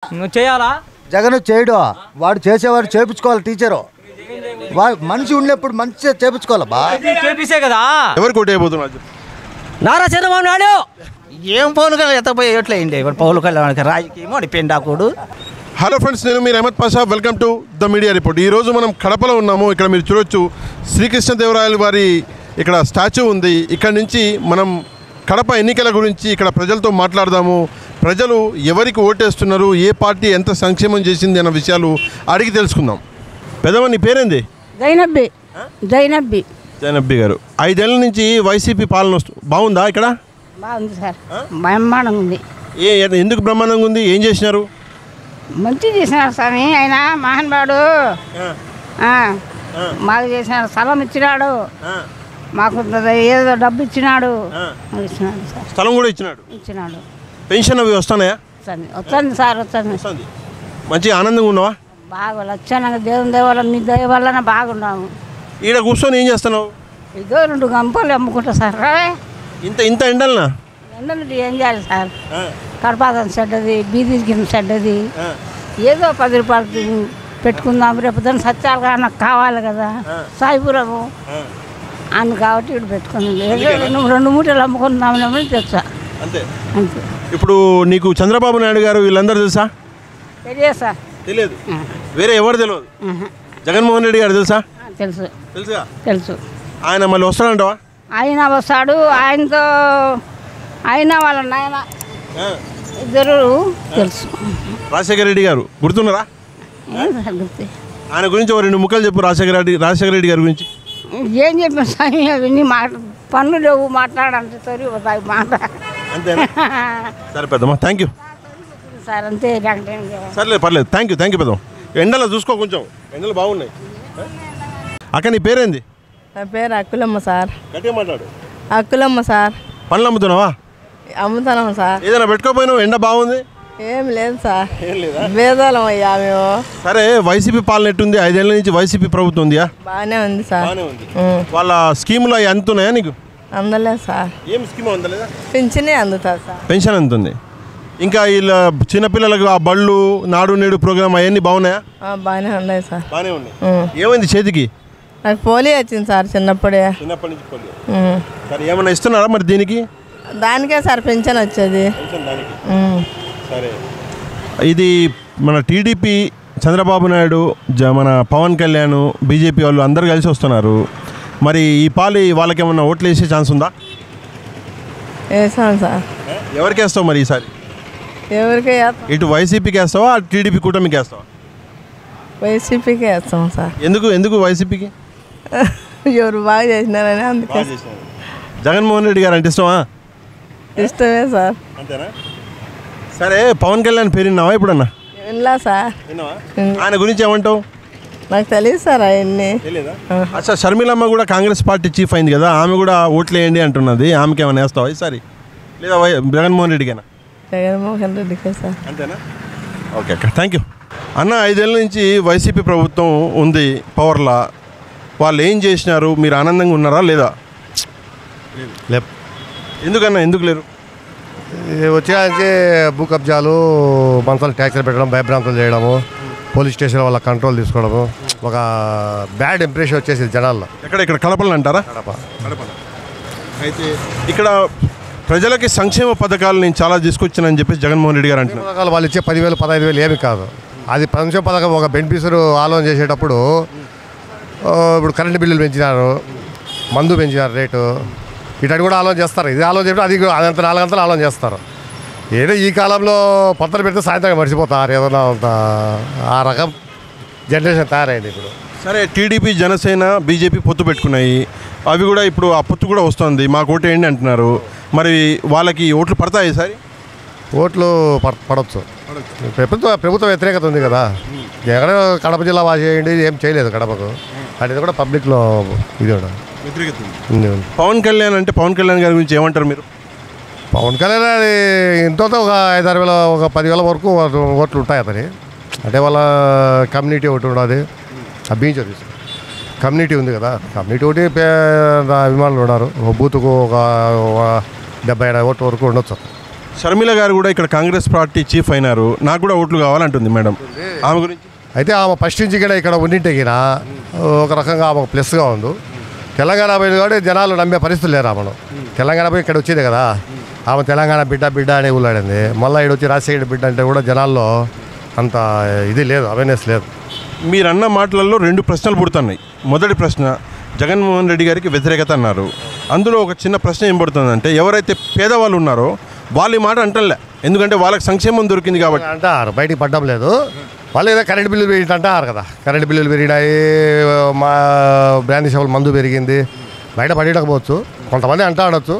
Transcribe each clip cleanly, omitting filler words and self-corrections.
నువ్వు చేయాలా? జగన్ చేయడు, వాడు చేసేవాడు చేపించుకోవాలి. టీచరు వాడు మనిషి ఉన్నప్పుడు మంచిగా చేపించుకోవాలి. చేపిస్తే కదా. ఎవరు కొట్టేయబోతున్నారు? నారా చంద్రబాబు నాయుడు. ఏం పౌలు కళ్యాణ్ ఎత్తపోయి ఎట్లయింది పౌలు కళ్యాణ్ రాజకీయం అది పెండాకుడు. హలో ఫ్రెండ్స్, నేను మీరు Ahmad Pasha. Welcome to the media report. ఈరోజు మనం కడపలో ఉన్నాము. ఇక్కడ మీరు చూడొచ్చు శ్రీకృష్ణదేవరాయలు వారి ఇక్కడ స్టాచ్యూ ఉంది. ఇక్కడ నుంచి మనం కడప ఎన్నికల గురించి ఇక్కడ ప్రజలతో మాట్లాడదాము. ప్రజలు ఎవరికి ఓటేస్తున్నారు, ఏ పార్టీ ఎంత సంక్షేమం చేసింది అన్న విషయాలు అడిగి తెలుసుకుందాం. పెద్దమ్మ, నీ పేరేంది? జైనబ్బి గారు. 5 ఏళ్ళ నుంచి వైసీపీ పాలన బాగుందా? ఇక్కడ బాగుంది సార్, బ్రహ్మాండంగా ఉంది. ఎందుకు బ్రహ్మాండంగా ఉంది? ఏం చేసినారు? మంచి చేసినాడు స్వామి. ఆయన మహానుభావుడు. మాకు చేసినాడు, స్థలం ఇచ్చినాడు, మాకు ఏదో డబ్బు ఇచ్చినాడు. ఇచ్చినాడు సార్, స్థలం కూడా ఇచ్చినాడు. పెన్షన్ అవి వస్తున్నాయా? వస్తుంది సార్, వస్తుంది. మంచి ఆనందంగా ఉన్నావా? బాగా లక్షణంగా దేవుని దేవాల మీ దయ వల్లనే బాగున్నాము. ఈడ కూర్చొని ఏం చేస్తున్నావు? ఇదో 2 గంపలు అమ్ముకుంటా సార్. ఇంత ఎండలనా? ఎండలు ఏం చేయాలి సార్? కడపాదం చెడ్డది, బీదీ కింద చెడ్డది. ఏదో 10 రూపాయలు పెట్టుకుందాం, రేపు దాన్ని సత్యాలు కానీ నాకు కావాలి కదా. సాయిపురము అని కాబట్టి ఇక్కడ పెట్టుకున్నాం. 2 మూటలు అమ్ముకుందామని తెచ్చా. అంతే. ఇప్పుడు నీకు చంద్రబాబు నాయుడు గారు వీళ్ళందరూ తెలుసా? తెలియదు సార్. తెలియదు. వేరే ఎవరు తెలియదు? జగన్మోహన్ రెడ్డి గారు తెలుసా? తెలుసు. ఆయన మళ్ళీ వస్తాడంటావా? ఆయన వస్తాడు. ఆయనతో ఆయన వాళ్ళ నాయన ఇద్దరు తెలుసు. రాజశేఖర రెడ్డి గారు గుర్తున్నారా? ఆయన గురించి 2 ముక్కలు చెప్పు. రాజశేఖర రెడ్డి గారి గురించి ఏం చెప్పిన స్వామి, అవన్నీ పనులు లేవు, మాట్లాడంటే మాట. అంతేనా? సరే పెద్దమ్మా, థ్యాంక్ యూ సార్. అంతే. సర్లేదు, పర్లేదు. థ్యాంక్ యూ పెద్దమ్మ. ఎండలో చూసుకో, కొంచెం ఎండలు బాగున్నాయి. అక్క, నీ పేరేంది? నా పేరు అక్కులమ్మ సార్. గట్టిగా మాట్లాడు. అక్కులమ్మ సార్. పండ్లు అమ్ముతున్నావా? అమ్ముతున్నాం సార్. ఏదైనా పెట్టుకోపోయినావు? ఎండ బాగుంది. ఏం లేదు సార్, ఏం లేదా? వేదాలం అయ్యా మేము. సరే, వైసీపీ పాలన ఎట్టుంది? 5 ఏళ్ళ నుంచి వైసీపీ ప్రభుత్వం ఉందియా? బాగానే ఉంది సార్. వాళ్ళ స్కీములు అవి అందుతున్నాయా నీకు? అందలేదు సార్. ఏం స్కీమ్ అందలేదా? పింఛనే అందుతుంది సార్. పెన్షన్ అందుతుంది. ఇంకా వీళ్ళ చిన్నపిల్లలకు ఆ బళ్ళు, నాడు నేడు ప్రోగ్రామ్ అవన్నీ బాగున్నాయా? బాగానే ఉన్నాయి సార్. బాగానే ఉన్నాయి. ఏమైంది చేతికి? నాకు పోలియో వచ్చింది సార్ చిన్నప్పుడే. చిన్నప్పటి నుంచి పోలియో. సరే, ఏమైనా ఇస్తున్నారా మరి దీనికి? దానికే సార్ పెన్షన్ వచ్చేది. సరే, ఇది మన టీడీపీ, చంద్రబాబు నాయుడు, మన పవన్ కళ్యాణ్, బీజేపీ వాళ్ళు అందరు కలిసి వస్తున్నారు. మరి ఈ పాలి వాళ్ళకి ఏమన్నా ఓట్లు వేసే ఛాన్స్ ఉందా? వేసాను సార్. ఎవరికి వేస్తావు మరి ఈసారి? ఎవరికి? ఇటు వైసీపీకి వేస్తావా, టీడీపీ కూటమికి వేస్తావా? వైసీపీకి వేస్తాం సార్. ఎందుకు వైసీపీకి? ఎవరు బాగా చేసినారని అందుకే. జగన్మోహన్ రెడ్డి గారు అంటే ఇష్టమా? ఇష్టమే సార్. అంతేనా? సరే, పవన్ కళ్యాణ్ పేరు విన్నావా ఎప్పుడన్నా? వినలా సార్. ఆయన గురించి ఏమంటావు? నాకు తెలియదు సార్ అవన్నీ. అచ్చా, షర్మిలమ్మ కూడా కాంగ్రెస్ పార్టీ చీఫ్ అయింది కదా, ఆమె కూడా ఓట్లు వేయండి అంటున్నది. ఆమెకి ఏమైనా వేస్తావా ఈసారి, లేదా జగన్మోహన్ రెడ్డికేనా? జగన్మోహన్ రెడ్డికే సార్. అంతేనా? ఓకే అక్క, థ్యాంక్ యూ. అన్న, 5 ఏళ్ళ నుంచి వైసీపీ ప్రభుత్వం ఉంది పవర్లా. వాళ్ళు ఏం చేసినారు? మీరు ఆనందంగా ఉన్నారా లేదా? లే. ఎందుకన్నా, ఎందుకు లేరు? వచ్చేదానికి భూ కబ్జాలు, మనసులు ట్యాక్సీలు పెట్టడం, భయభ్రాంతులు చేయడము, పోలీస్ స్టేషన్ వాళ్ళ కంట్రోల్ తీసుకోవడము, ఒక బ్యాడ్ ఇంప్రెషన్ వచ్చేసింది జనాల్లో. ఇక్కడ కడపలు అంటారా? కడప. అయితే ఇక్కడ ప్రజలకి సంక్షేమ పథకాలు నేను చాలా తీసుకొచ్చానని చెప్పేసి జగన్మోహన్ రెడ్డి గారు అంటున్నారు. పథకాలు వాళ్ళు ఇచ్చే 10,000, 15,000 ఏమి కాదు. అది సంక్షేమ పథకం ఒక బెనిఫిషియరీ ఆలోచన చేసేటప్పుడు ఇప్పుడు కరెంటు బిల్లులు పెంచినారు, మందు పెంచినారు రేటు, ఇటు కూడా ఆలోచన చేస్తారు. ఇది ఆలోచన చేస్తే అది అదంత 4 గంటలు ఆలోచన చేస్తారు. ఏదో ఈ కాలంలో పత్రాలు పెడితే సాయంత్రం మర్చిపోతారు. ఏదన్నా ఆ రకం జనరేషన్ తయారైంది ఇప్పుడు. సరే, టీడీపీ, జనసేన, బీజేపీ పొత్తు పెట్టుకున్నాయి. అవి కూడా ఇప్పుడు ఆ పొత్తు కూడా వస్తుంది, మాకు ఓటు వేయండి అంటున్నారు. మరి వాళ్ళకి ఓట్లు పడతాయి ఈసారి? ఓట్లు పడవచ్చు. ప్రభుత్వ వ్యతిరేకత ఉంది కదా. ఎక్కడ కడప జిల్లా వాసి చేయండి, ఏం చేయలేదు కడపకు. అది కూడా పబ్లిక్లో ఇది కూడా వ్యతిరేకత ఉంది. పవన్ కళ్యాణ్ అంటే పవన్ కళ్యాణ్ గారి గురించి ఏమంటారు మీరు? పవన్ కళ్యాణ్ అది ఎంతో ఒక 5-6 వేల, ఒక 10,000 వరకు ఓట్లు ఉంటాయి అతని. అంటే వాళ్ళ కమ్యూనిటీ ఒకటి ఉన్నది, అభించారు. కమ్యూనిటీ ఉంది కదా, కమ్యూనిటీ ఒకటి అభిమానులు ఉన్నారు. బూతుకు ఒక 70-80 ఓట్ల వరకు ఉండొచ్చు. షర్మిల గారు కూడా ఇక్కడ కాంగ్రెస్ పార్టీ చీఫ్ అయినారు, నాకు కూడా ఓట్లు కావాలంటుంది మేడం. ఆమె గురించి అయితే ఆమె ఫస్ట్ నుంచి కూడా ఇక్కడ ఉండింటే ఒక రకంగా ఆమెకు ప్లస్గా ఉంది. తెలంగాణ పోయింది కాబట్టి జనాలు నమ్మే పరిస్థితులు లేరు. ఆమెను తెలంగాణ పోయి ఇక్కడ వచ్చేది కదా, ఆమె తెలంగాణ బిడ్డ అనే ఊళ్ళాడింది. మళ్ళీ ఇక్కడ వచ్చి రాజశేఖర బిడ్డ అంటే కూడా జనాల్లో అంత ఇది లేదు, అవేర్నెస్ లేదు. మీరన్న మాటలలో 2 ప్రశ్నలు పుడుతున్నాయి. మొదటి ప్రశ్న, జగన్మోహన్ రెడ్డి గారికి వ్యతిరేకత అన్నారు. అందులో ఒక చిన్న ప్రశ్న ఏం పడుతుందంటే, ఎవరైతే పేదవాళ్ళు ఉన్నారో వాళ్ళ మాట అంటలే, ఎందుకంటే వాళ్ళకి సంక్షేమం దొరికింది కాబట్టి అంటారు, బయటికి పడ్డం లేదు. వాళ్ళు ఏదో కరెంట్ బిల్లులు పెరిగి అంటారు కదా, కరెంట్ బిల్లులు పెరిగినాయి, మా బ్రాండ్ షాపులు మందు పెరిగింది, బయట పడేయకపోవచ్చు, కొంతమంది అంటాడచ్చు.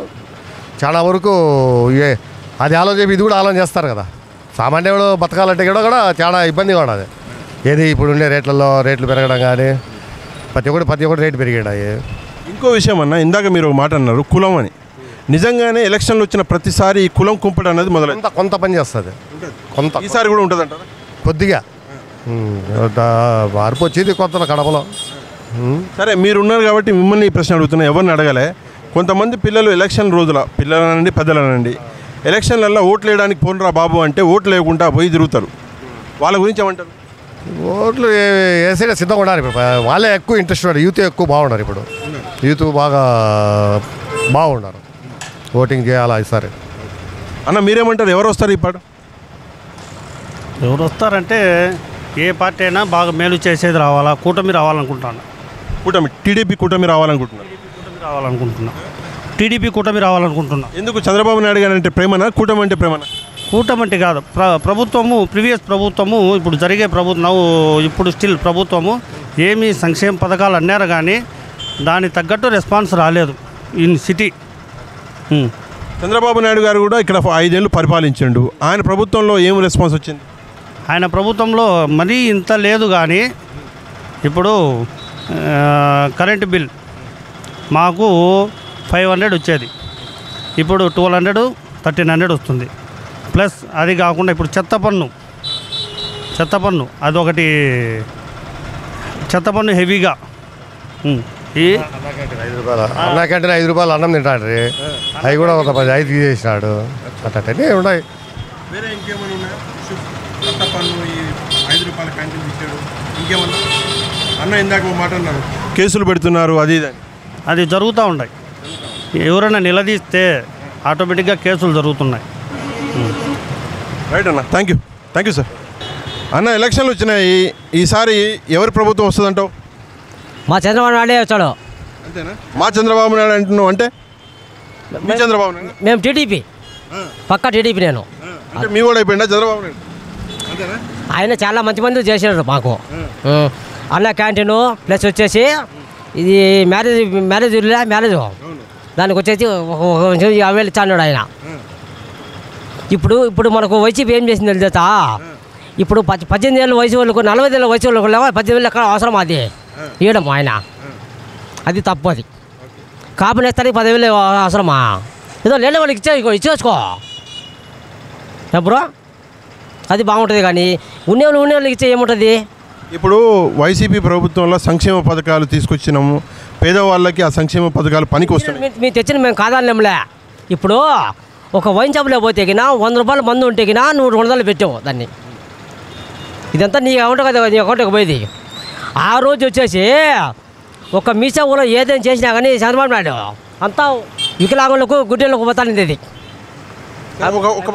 చాలా వరకు అది ఆలోచన ఇది కూడా ఆలోచన చేస్తారు కదా. సామాన్యుడు బతకాలంటే కూడా చాలా ఇబ్బందిగా ఉన్నది. ఏది ఇప్పుడు ఉండే రేట్లు పెరగడం కానీ ప్రతి ఒక్కటి రేటు పెరిగాయి. ఇంకో విషయం అన్న, ఇందాక మీరు ఒక మాట అన్నారు కులం అని. నిజంగానే ఎలక్షన్లు వచ్చిన ప్రతిసారి ఈ కులం కుంపటి అనేది మొదలైంది. కొంత పని చేస్తుంది, కొంత ఈసారి కూడా ఉంటుంది అంటారా? కొద్దిగా మార్పు వచ్చేది కొత్త కడపలో. సరే, మీరు ఉన్నారు కాబట్టి మిమ్మల్ని ఈ ప్రశ్న అడుగుతున్నా, ఎవరిని అడగలే. కొంతమంది పిల్లలు ఎలక్షన్ రోజుల పిల్లలనండి పెద్దలనండి ఎలక్షన్లలో ఓట్లు వేయడానికి పోనరా బాబు అంటే ఓట్లు వేయకుండా పోయి తిరుగుతారు. వాళ్ళ గురించి ఏమంటారు? ఓట్లు వేసేట సిద్ధంగా ఉన్నారు. ఇప్పుడు వాళ్ళే ఎక్కువ ఇంట్రెస్ట్ ఉన్నారు, యూత్ ఎక్కువ బాగున్నారు. ఇప్పుడు యూత్ బాగున్నారు, ఓటింగ్ చేయాలా ఈసారి. అన్న మీరేమంటారు, ఎవరు వస్తారు ఈ పాట? ఎవరు వస్తారంటే ఏ పార్టీ అయినా బాగా మేలు చేసేది రావాలా, కూటమి రావాలనుకుంటాను. కూటమి, టీడీపీ కూటమి రావాలనుకుంటున్నారు. టీడీపీ కూటమి రావాలనుకుంటున్నా. ఎందుకు? చంద్రబాబు నాయుడు గారు అంటే ప్రేమనా, కూటమి అంటే ప్రేమనా? కూటమి అంటే కాదు, ప్రభుత్వము ప్రీవియస్ ప్రభుత్వము ఇప్పుడు జరిగే ప్రభుత్వం ఇప్పుడు స్టిల్ ప్రభుత్వము ఏమీ సంక్షేమ పథకాలు అన్నారు కానీ దానికి తగ్గట్టు రెస్పాన్స్ రాలేదు ఇన్ సిటీ. చంద్రబాబు నాయుడు గారు కూడా ఇక్కడ 5 ఏళ్ళు పరిపాలించిండు. ఆయన ప్రభుత్వంలో ఏం రెస్పాన్స్ వచ్చింది? ఆయన ప్రభుత్వంలో మరీ ఇంత లేదు కానీ ఇప్పుడు కరెంటు బిల్ మాకు 500 వచ్చేది, ఇప్పుడు 1200 1300 వస్తుంది. ప్లస్ అది కాకుండా ఇప్పుడు చెత్త పన్ను అదొకటి, చెత్త పన్ను హెవీగా. అన్నా క్యాంటీన్ 5 రూపాయలు అన్నం తింటాడు, అవి కూడా ఒక 5 తీసేసినాడు. అట్లనే ఉన్నాయి. వేరే ఇంకేమైనా ఉన్నాయా? చెత్త పన్ను, ఈ 5 రూపాయల క్యాంటీన్ తీసాడు, ఇంకేమన్నా? అన్న ఇందాక మాట అన్నారు, కేసులు పెడుతున్నారు అది అది జరుగుతూ ఉన్నాయి. ఎవరైనా నిలదీస్తే ఆటోమేటిక్గా కేసులు జరుగుతున్నాయి. రైట్ అన్న, థ్యాంక్ యూ సార్. అన్న ఎలక్షన్లు వచ్చినాయి, ఈసారి ఎవరి ప్రభుత్వం వస్తుందంటావు? మా చంద్రబాబు నాయుడే వచ్చాడు. అంతేనా? మా చంద్రబాబు నాయుడు అంటున్నావు అంటే మీ చంద్రబాబు నాయుడు? మేము టీడీపీ, పక్కా టీడీపీ. నేను అంటే మీ కూడా అయిపోయిందా చంద్రబాబు నాయుడు? అంతేనా? ఆయన చాలా మంది చేసినారు మాకు. అన్న క్యాంటీను ప్లస్ వచ్చేసి ఇది మ్యారేజ్ దానికి వచ్చేసి 50,000 ఇచ్చాడు ఆయన. ఇప్పుడు మనకు వైసీపీ ఏం చేసింది తెలుసా? ఇప్పుడు 18 ఏళ్ళ వయసు వాళ్ళకు 40 ఏళ్ళ వయసు వాళ్ళకు 18 ఎక్కడ అవసరం అది ఇవ్వడం ఆయన, అది తప్పు. అది కాపునేస్తానికి 10,000 అవసరమా? ఏదో లేని వాళ్ళకి ఇచ్చేసుకో ఎప్పుడు, అది బాగుంటుంది. కానీ ఉన్నవాళ్ళకి ఇచ్చే ఏముంటుంది? ఇప్పుడు వైసీపీ ప్రభుత్వంలో సంక్షేమ పథకాలు తీసుకొచ్చినాము, పేదవాళ్ళకి ఆ సంక్షేమ పథకాలు పనికి వస్తున్నాయి. మీరు తెచ్చిన మేము కాదనలేములే. ఇప్పుడు ఒక వైన్ షాప్లో పోతే 100 రూపాయల మందు ఉంటే నువ్వు 200 పెట్టావు దాన్ని. ఇదంతా నీ అకౌంట్ కదా, నీ అకౌంట్కి పోయేది. ఆ రోజు వచ్చేసి ఒక మీసా ఊళ్ళో ఏదైనా చేసినా కానీ చంద్రబాబు నాయుడు అంతా వికలాంగులకు గుడ్డెలకు పోతాను. ఇది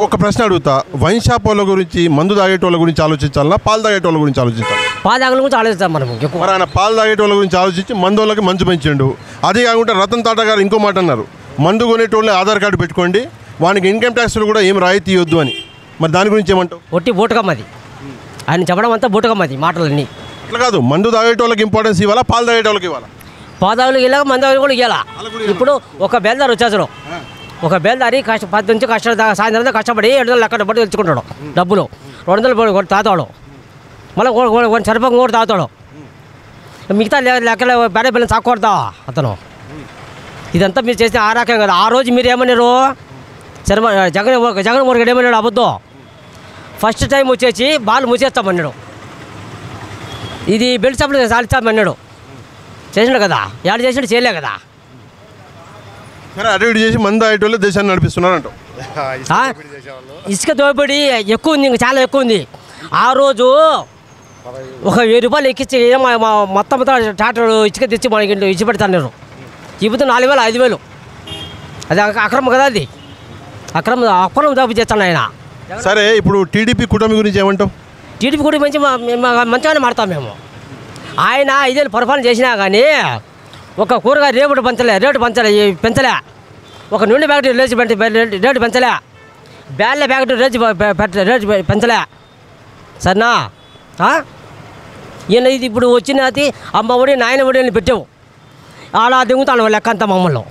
ఒక ప్రశ్న అడుగుతా, వైన్ షాప్ వాళ్ళ గురించి, మందు తాగేటోళ్ళ గురించి ఆలోచించాలా, పాలు తాగేటోళ్ళ గురించి ఆలోచించాలి? పాలు తాగల గురించి ఆలోచిస్తాం మనం. మరి ఆయన పాలు తాగేటోళ్ళ గురించి ఆలోచించి మందు వాళ్ళకి మంచు పెంచిండు. అదే కాకుండా రతన్ టాటా గారు ఇంకో మాట అన్నారు, మందు కొనేటోళ్ళే ఆధార్ కార్డు పెట్టుకోండి, వానికి ఇన్కమ్ ట్యాక్స్లు కూడా ఏం రాయితీ ఇవ్వద్దు అని. మరి దాని గురించి ఏమంటావు? ఒట్టి బూటకమ్మది ఆయన చెప్పడం, అంతా బూటకమ్మది మాటలన్నీ. ఇట్లా కాదు, మందు తాగేటోళ్ళకి ఇంపార్టెన్స్ ఇవ్వాలా, పాలు తాగేటోళ్ళకి ఇవ్వాలా? పాదావులకి వెళ్ళాక మంది కూడా ఇవ్వాలా. ఇప్పుడు ఒక బేల్దారు వచ్చేసాడు, ఒక బేల్దారి 10 నుంచి సాయంత్రం కష్టపడి 700 అక్కడ పడి తెచ్చుకుంటాడు డబ్బులు, 200 తాతాడు, మళ్ళీ సరిపంగా కూడా తాగుతాడు. మిగతా లెక్కల బేడ పిల్లలు సాక్కూడదా అతను? ఇదంతా మీరు చేసిన ఆరాకం కదా. ఆ రోజు మీరు ఏమన్నారు, జగన్మోహన్ రెడ్డి ఏమన్నాడు? అబద్ధం. ఫస్ట్ టైం వచ్చేసి బాల్ మూసేస్తామన్నాడు, ఇది బెల్ట్ షాప్లో సాధిస్తామన్నాడు. చేసినాడు కదా, ఏడు చేసినట్టు చేయలే కదా. సరే, అటు ఇటు చేసి మందు తాగేటోళ్ళు దేశాన్ని నడిపిస్తున్నారు అంటావు. ఇసుక దోపిడీ ఎక్కువ ఉంది, ఇంకా చాలా ఎక్కువ ఉంది. ఆ రోజు ఒక 1000 రూపాయలు ఎక్కించి మొత్తం ట్రాక్టర్ ఇసుక తెచ్చి మనకి ఇంట్లో ఇచ్చి పెడతాను. ఇప్పుడు 4000 5000 అది అక్రమం కదా, అది అక్రమం దాపు చేస్తాను ఆయన. సరే, ఇప్పుడు టీడీపీ కూటమి గురించి ఏమంటావు? టీడీపీ కూడా మంచిగానే మాడతాం మేము. ఆయన 5 ఏళ్ళు పరిపాలన చేసినా కానీ ఒక కూరగాయ రేటు పెంచలే. ఒక నూనె ప్యాకెట్ రేటు పెంచలే. బ్యాళ్ళ ప్యాకెట్ రేటు పెంచలే. సరేనా? ఈయన ఇది ఇప్పుడు వచ్చినది అమ్మ ఒడి నాయన ఒడి అని పెట్టావు, అలా దిగుతాను లెక్క అంతా మమ్మల్ని.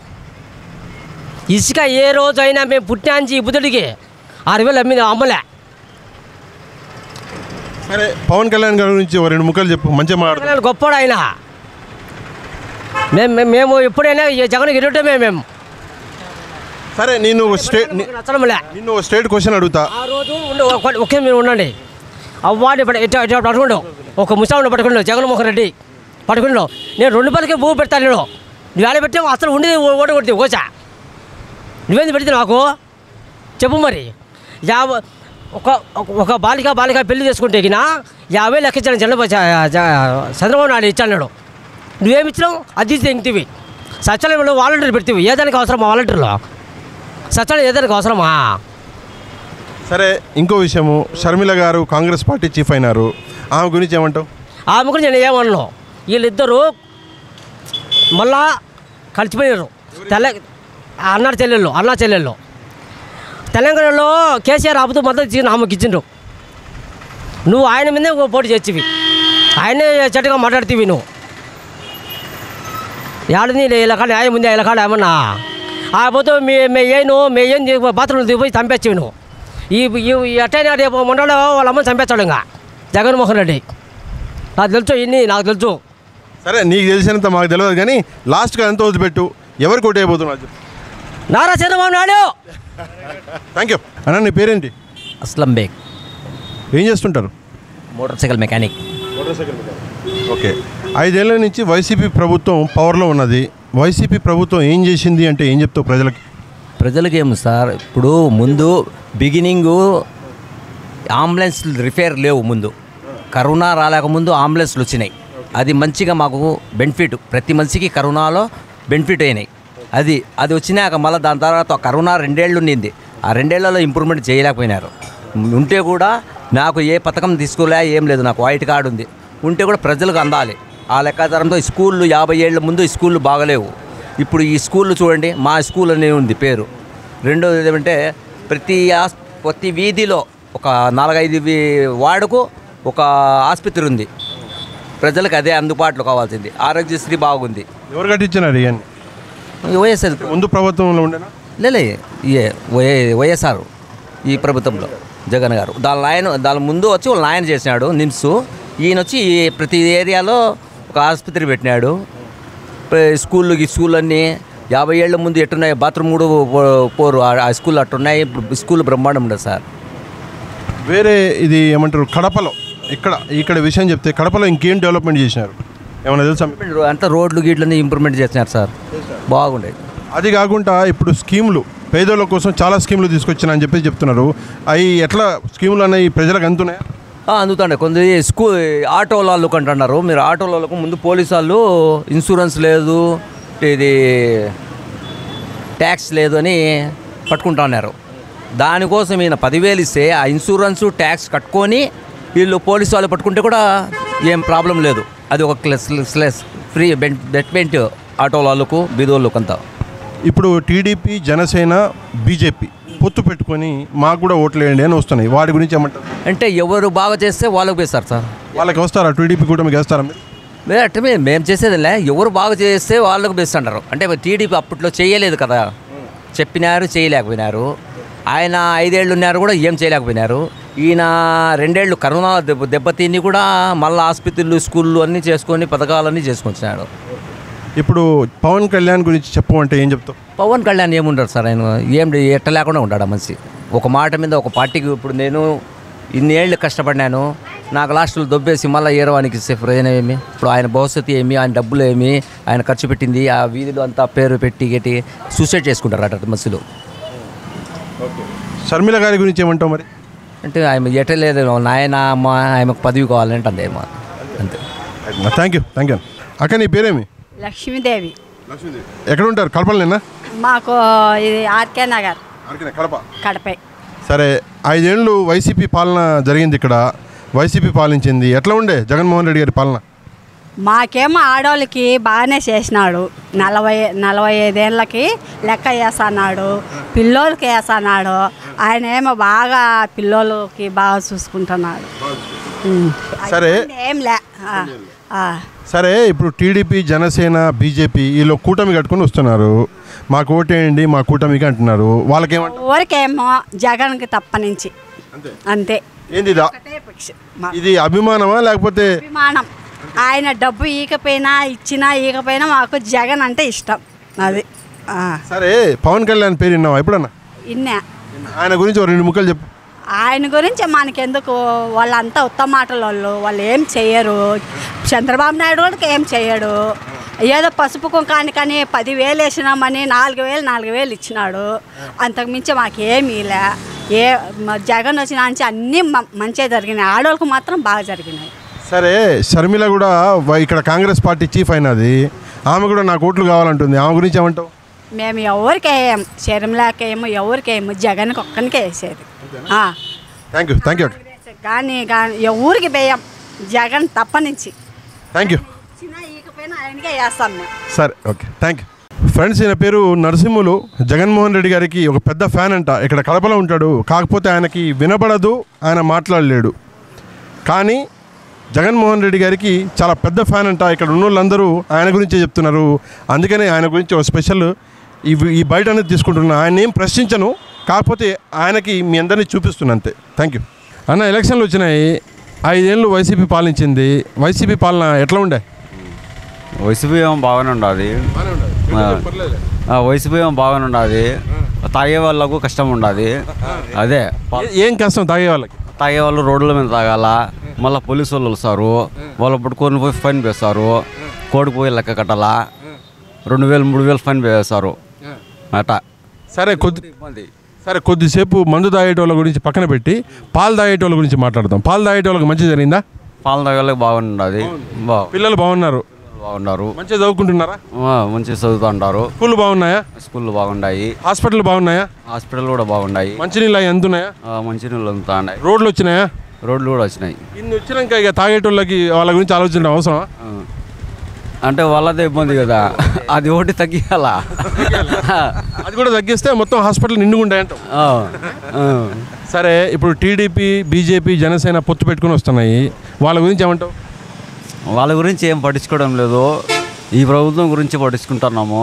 ఇసుక ఏ రోజు అయినా మేము పుట్టినాంచి బుద్ధుడికి 6000 అమ్మలే. సరే, పవన్ కళ్యాణ్ గారి గురించి 2 ముక్కలు చెప్పు, మంచిగా మాట్లాడు. గొప్పడు ఆయన. మేము ఎప్పుడైనా జగన్ గెలవటమే మేము. సరే, నేను స్టేట్ క్వశ్చన్ అడుగుతా. ఆ రోజు ఒకే మీరు ఉండండి. అవ్వాడిని పట్టుకుండు, ఒక ముసావుని పట్టుకుండు, జగన్మోహన్ రెడ్డి పట్టుకుండు. నేను 2 రూపాయలకే భూమి పెడతాను. నేను నువ్వు వేళ పెట్టావు, అసలు ఉండేది ఓడగొట్టి కోసా. నువ్వేంది పెడితే నాకు చెప్పు మరి. ఒక బాలిక పెళ్లి చేసుకుంటే 50 లెక్కించాను చంద్రబాబు నాయుడు ఇచ్చాడు. నువ్వేమి ఇచ్చినావు? అది తెంగితివి. సచివాలయంలో వాలంటీర్ పెడితే ఏదానికి అవసరమా? వాలంటీర్లో సచివాలయం ఏదానికి అవసరమా? సరే, ఇంకో విషయము, షర్మిల గారు కాంగ్రెస్ పార్టీ చీఫ్ అయినారు, ఆమె గురించి ఏమంటావు? ఆమె గురించి నేను ఏమన్నాను, వీళ్ళిద్దరూ మళ్ళా కలిసిపోయారు. అన్నా చెల్లెళ్ళు తెలంగాణలో కేసీఆర్ ఆపుతూ మద్దతు ఇచ్చి ఆమెకి ఇచ్చిండ్రు. నువ్వు ఆయన మీదే పోటీ చేసేవి, ఆయనే చెట్టుగా మాట్లాడుతీవి. నువ్వు ఏడని ఇలా కాడ న్యాయం ఉంది, ఇలా కాడ ఏమన్నా ఆ పోతే ఏం బాత్రూమ్ దిగిపోయి చంపేచ్చేవి. నువ్వు ఈ అట్టైనా రేపు మండలో వాళ్ళ అమ్మని చంపేస్తాడు ఇంకా జగన్మోహన్ రెడ్డి. నాకు తెలుసు. సరే, నీకు తెలిసినంత మాకు తెలియదు, కానీ లాస్ట్గా ఎంత వదిలిపెట్టు, ఎవరికి ఓటు అయిపోతున్నావు? నారా చంద్రబాబు నాయుడు. థ్యాంక్ యూ అన్న. నీ పేరేంటి? అస్లం బేగ్. ఏం చేస్తుంటారు? Motor cycle mechanic. ఓకే. 5 ఏళ్ళ నుంచి వైసీపీ ప్రభుత్వం పవర్లో ఉన్నది. వైసీపీ ప్రభుత్వం ఏం చేసింది అంటే ఏం చెప్తావు ప్రజలకి? ఏమి సార్, ఇప్పుడు ముందు బిగినింగు అంబులెన్స్ రిపేర్ లేవు. ముందు కరోనా రాలేకముందు అంబులెన్స్లు వచ్చినాయి. అది మంచిగా మాకు బెనిఫిట్, ప్రతి మనిషికి కరోనాలో బెనిఫిట్ అయినాయి. అది వచ్చినాక మళ్ళీ దాని తర్వాత కరోనా 2 ఏళ్ళు ఉండింది. ఆ 2 ఏళ్లలో ఇంప్రూవ్మెంట్ చేయలేకపోయినారు. ఉంటే కూడా నాకు ఏ పథకం తీసుకోలే, ఏం లేదు. నాకు వైట్ కార్డు ఉంది. ఉంటే కూడా ప్రజలకు అందాలి. ఆ లెక్కాచారంతో స్కూళ్ళు 50 ఏళ్ళ ముందు ఈ స్కూళ్ళు బాగలేవు. ఇప్పుడు ఈ స్కూళ్ళు చూడండి, మా స్కూల్ అనే ఉంది పేరు. రెండోది ఏమంటే ప్రతి వీధిలో ఒక 4-5 వార్డుకు ఒక ఆసుపత్రి ఉంది. ప్రజలకు అదే అందుబాటులో కావాల్సింది. ఆరోగ్యశ్రీ బాగుంది. ఎవరు కట్టించినారు ఇవన్నీ? వైఎస్ఆర్ ముందు ప్రభుత్వంలో ఉండేనా? వైఎస్ఆర్ ఈ ప్రభుత్వంలో జగన్ గారు దాని ముందు వచ్చి వాళ్ళ నాయన చేసినాడు నిమ్స్. ఈయన వచ్చి ప్రతి ఏరియాలో ఒక ఆసుపత్రి పెట్టినాడు. స్కూళ్ళన్నీ 50 ఏళ్ళ ముందు ఎట్టున్నాయి, బాత్రూమ్ కూడా పోరు. ఆ స్కూల్ అట్టున్నాయి. ఇప్పుడు స్కూల్ బ్రహ్మాండం ఉండదు సార్. వేరే ఇది ఏమంటారు కడపలో, ఇక్కడ విషయం చెప్తే కడపలో ఇంకేం డెవలప్మెంట్ చేసినారు ఏమన్నా తెలుసా? అంతా రోడ్లు గీట్లన్నీ ఇంప్రూవ్మెంట్ చేసినారు సార్, బాగుండేది. అది కాకుండా ఇప్పుడు స్కీములు, పేదోళ్ళ కోసం చాలా స్కీములు తీసుకొచ్చినా అని చెప్పి చెప్తున్నారు. అవి ఎట్లా స్కీములు అనేవి ప్రజలకు అందుతున్నాయా? అందుతాండే. కొందరు ఆటో వాళ్ళకు అంటున్నారు. మీరు ఆటో వాళ్ళకు ముందు పోలీసు వాళ్ళు ఇన్సూరెన్స్ లేదు, ఇది ట్యాక్స్ లేదు అని పట్టుకుంటా ఉన్నారు. దానికోసం ఈయన 10,000 ఇస్తే ఆ ఇన్సూరెన్సు ట్యాక్స్ కట్టుకొని వీళ్ళు పోలీసు వాళ్ళు పట్టుకుంటే కూడా ఏం ప్రాబ్లం లేదు. అది ఒక ఫ్రీ బెట్మెంట్ ఆటో వాళ్ళకు, బీదోళ్ళకు అంతా. ఇప్పుడు టీడీపీ, జనసేన, బీజేపీ పొత్తు పెట్టుకొని మాకు కూడా ఓట్లు వేయండి అని వస్తున్నాయి. వాటి గురించి ఏమంటారు? అంటే ఎవరు బాగా చేస్తే వాళ్ళకి వేస్తారు సార్. వాళ్ళకి వస్తారా? టీడీపీ కూడా మీకు వేస్తారా? అంటే మేము చేసేదిలే, ఎవరు బాగా చేస్తే వాళ్ళకు బెస్ట్ అంటారు. అంటే టీడీపీ అప్పట్లో చేయలేదు కదా, చెప్పినారు చేయలేకపోయినారు. ఆయన 5 ఏళ్ళు ఉన్నారు కూడా ఏం చేయలేకపోయినారు. ఈయన 2 ఏళ్ళు కరోనా దెబ్బతిని కూడా మళ్ళీ ఆసుపత్రులు, స్కూళ్ళు అన్నీ చేసుకొని పథకాలన్నీ చేసుకొచ్చినాడు. ఇప్పుడు పవన్ కళ్యాణ్ గురించి చెప్పమంటే ఏం చెప్తావు? పవన్ కళ్యాణ్ ఏముంటారు సార్, ఆయన ఏం ఎట్ట లేకుండా ఉంటాడు మనిషి. ఒక మాట మీద ఒక పార్టీకి. ఇప్పుడు నేను ఇన్ని ఏళ్ళు కష్టపడినాను, నాకు లాస్ట్లో దొబ్బేసి మళ్ళీ ఏరవానికి ప్రయోజనం ఏమి? ఇప్పుడు ఆయన భవిష్యత్తు ఏమి, ఆయన డబ్బులు ఏమి, ఆయన ఖర్చు పెట్టింది ఆ వీధిలో అంతా పేరు పెట్టి సూసైడ్ చేసుకుంటారు అట మనుషులు. షర్మిల గారి గురించి ఏమంటావు మరి? అంటే ఆమె ఎట్టలేదు నాయన అమ్మ ఆమెకు పదవి కావాలంటే అంతే అంతే. Thank you. అక్క నీ పేరేమి? లక్ష్మీదేవి. ఎక్కడ ఉంటారు? కడపలేనా? మాకు ఇది ఆర్కే నగర్, కడప. సరే, 5 ఏళ్ళు వైసీపీ పాలన జరిగింది ఇక్కడ. వైసీపీ పాలించింది. ఎట్లా ఉండే జగన్మోహన్ రెడ్డి గారి పాలన? మాకేమో ఆడవాళ్ళకి బాగానే చేసినాడు. 45 ఏళ్ళకి లెక్క వేసన్నాడు, పిల్లోళ్ళకి వేసన్నాడు. ఆయన ఏమో బాగా పిల్లోళ్ళకి బాగా చూసుకుంటున్నాడు. సరే ఏం లే. సరే, ఇప్పుడు టీడీపీ, జనసేన, బీజేపీ వీళ్ళు కూటమి కట్టుకొని వస్తున్నారు. మాకు ఓటేయండి మా కూటమికి అంటున్నారు. వాళ్ళకేమంటారు? ఊరికేమో జగన్కి తప్పనించి అంతే. ఏంది ఇది? అభిమానమా లేకపోతే? అభిమానం. ఆయన డబ్బు ఈకపోయినా మాకు జగన్ అంటే ఇష్టం. అది. సరే, పవన్ కళ్యాణ్ పేరు విన్నావా ఎప్పుడన్నా? ఇన్నా. ఆయన గురించి 2 ముక్కలు చెప్పు. ఆయన గురించి మనకెందుకు, వాళ్ళంతా ఉత్తమ మాటల వాళ్ళు ఏం చెయ్యరు. చంద్రబాబు నాయుడు కూడా ఏం చెయ్యడు. ఏదో పసుపు కుంకానికి కానీ 10,000 వేసినామని 4,000 ఇచ్చినాడు. అంతకుమించి మాకేమీ లే. జగన్ వచ్చిన నుంచి అన్నీ మంచిగా జరిగినాయి. ఆడవాళ్ళకు మాత్రం బాగా జరిగినాయి. సరే, షర్మిల కూడా ఇక్కడ కాంగ్రెస్ పార్టీ చీఫ్ అయినది. ఆమె కూడా నాకు ఓట్లు కావాలంటుంది. ఆమె గురించి ఏమంటావు? మేము ఎవరికి వేయం, షర్మిలాకేమో ఎవరికి వేయము, జగన్కి ఒక్కనికే వేసేది. Thank you. కానీ ఎవరికి వేయం, జగన్ తప్పనించి. Thank you. ఆయనకే వేస్తాం మేము. సరే, ఓకే, థ్యాంక్ యూ. ఫ్రెండ్స్, ఈయన పేరు నరసింహులు. జగన్మోహన్ రెడ్డి గారికి ఒక పెద్ద ఫ్యాన్ అంట. ఇక్కడ కడపలో ఉంటాడు. కాకపోతే ఆయనకి వినబడదు, ఆయన మాట్లాడలేడు. కానీ జగన్మోహన్ రెడ్డి గారికి చాలా పెద్ద ఫ్యాన్ అంట. ఇక్కడ ఉన్న వాళ్ళందరూ ఆయన గురించే చెప్తున్నారు. అందుకనే ఆయన గురించి ఒక స్పెషల్ ఈ బయట అనేది తీసుకుంటున్నా. ఆయన ఏం ప్రశ్నించను, కాకపోతే ఆయనకి మీ అందరినీ చూపిస్తున్నా అంతే. Thank you. అన్న, ఎలక్షన్లు వచ్చినాయి. 5 ఏళ్ళు వైసీపీ పాలించింది. వైసీపీ పాలన ఎట్లా ఉండే? వైసీపీ ఏమో బాగానే ఉండదు. వైసీపీ ఏమో బాగానే ఉండదు. తాగే వాళ్ళకు కష్టం ఉండదు. అదే ఏం కష్టం తాగే వాళ్ళకి? తాగే వాళ్ళు రోడ్ల మీద తాగాల, మళ్ళీ పోలీసు వాళ్ళు వస్తారు, వాళ్ళు పట్టుకొని పోయి ఫైన్ వేస్తారు. కోడికి పోయి లెక్క కట్టాలా, 2,000 3,000 ఫైన్ వేస్తారు అట. సరే, కొద్దిసేపు మందు తాగేటోళ్ళ గురించి పక్కన పెట్టి పాలు తాగేటోళ్ళ గురించి మాట్లాడదాం. పాలు తాగేటోళ్ళకి మంచి జరిగిందా? పాలు తాగే వాళ్ళకి బాగుండదు. పిల్లలు బాగున్నారు? మంచిగా చదువుకుంటున్నారా? మంచిగా చదువుతూ ఉంటారు. స్కూళ్ళు బాగున్నాయా? స్కూళ్ళు బాగున్నాయి. హాస్పిటల్ బాగున్నాయా? హాస్పిటల్ కూడా బాగున్నాయి. మంచినీళ్ళు అందుతున్నాయా? మంచినీళ్ళు అందుతా ఉన్నాయి. రోడ్లు వచ్చినాయా? రోడ్లు కూడా వచ్చినాయి. ఇన్ని వచ్చినాక ఇక తాగేటోళ్ళకి వాళ్ళ గురించి ఆలోచించడం అవసరం అంటే వాళ్ళదే ఇబ్బంది కదా, అది ఒకటి తగ్గియాలా. అది కూడా తగ్గిస్తే మొత్తం హాస్పిటల్ నిండుకుంటాయంట. సరే, ఇప్పుడు టీడీపీ, బీజేపీ, జనసేన పొత్తు పెట్టుకుని వస్తున్నాయి. వాళ్ళ గురించి ఏమంటావు? వాళ్ళ గురించి ఏం పట్టించుకోవడం లేదు. ఈ ప్రభుత్వం గురించి పట్టించుకుంటున్నాము.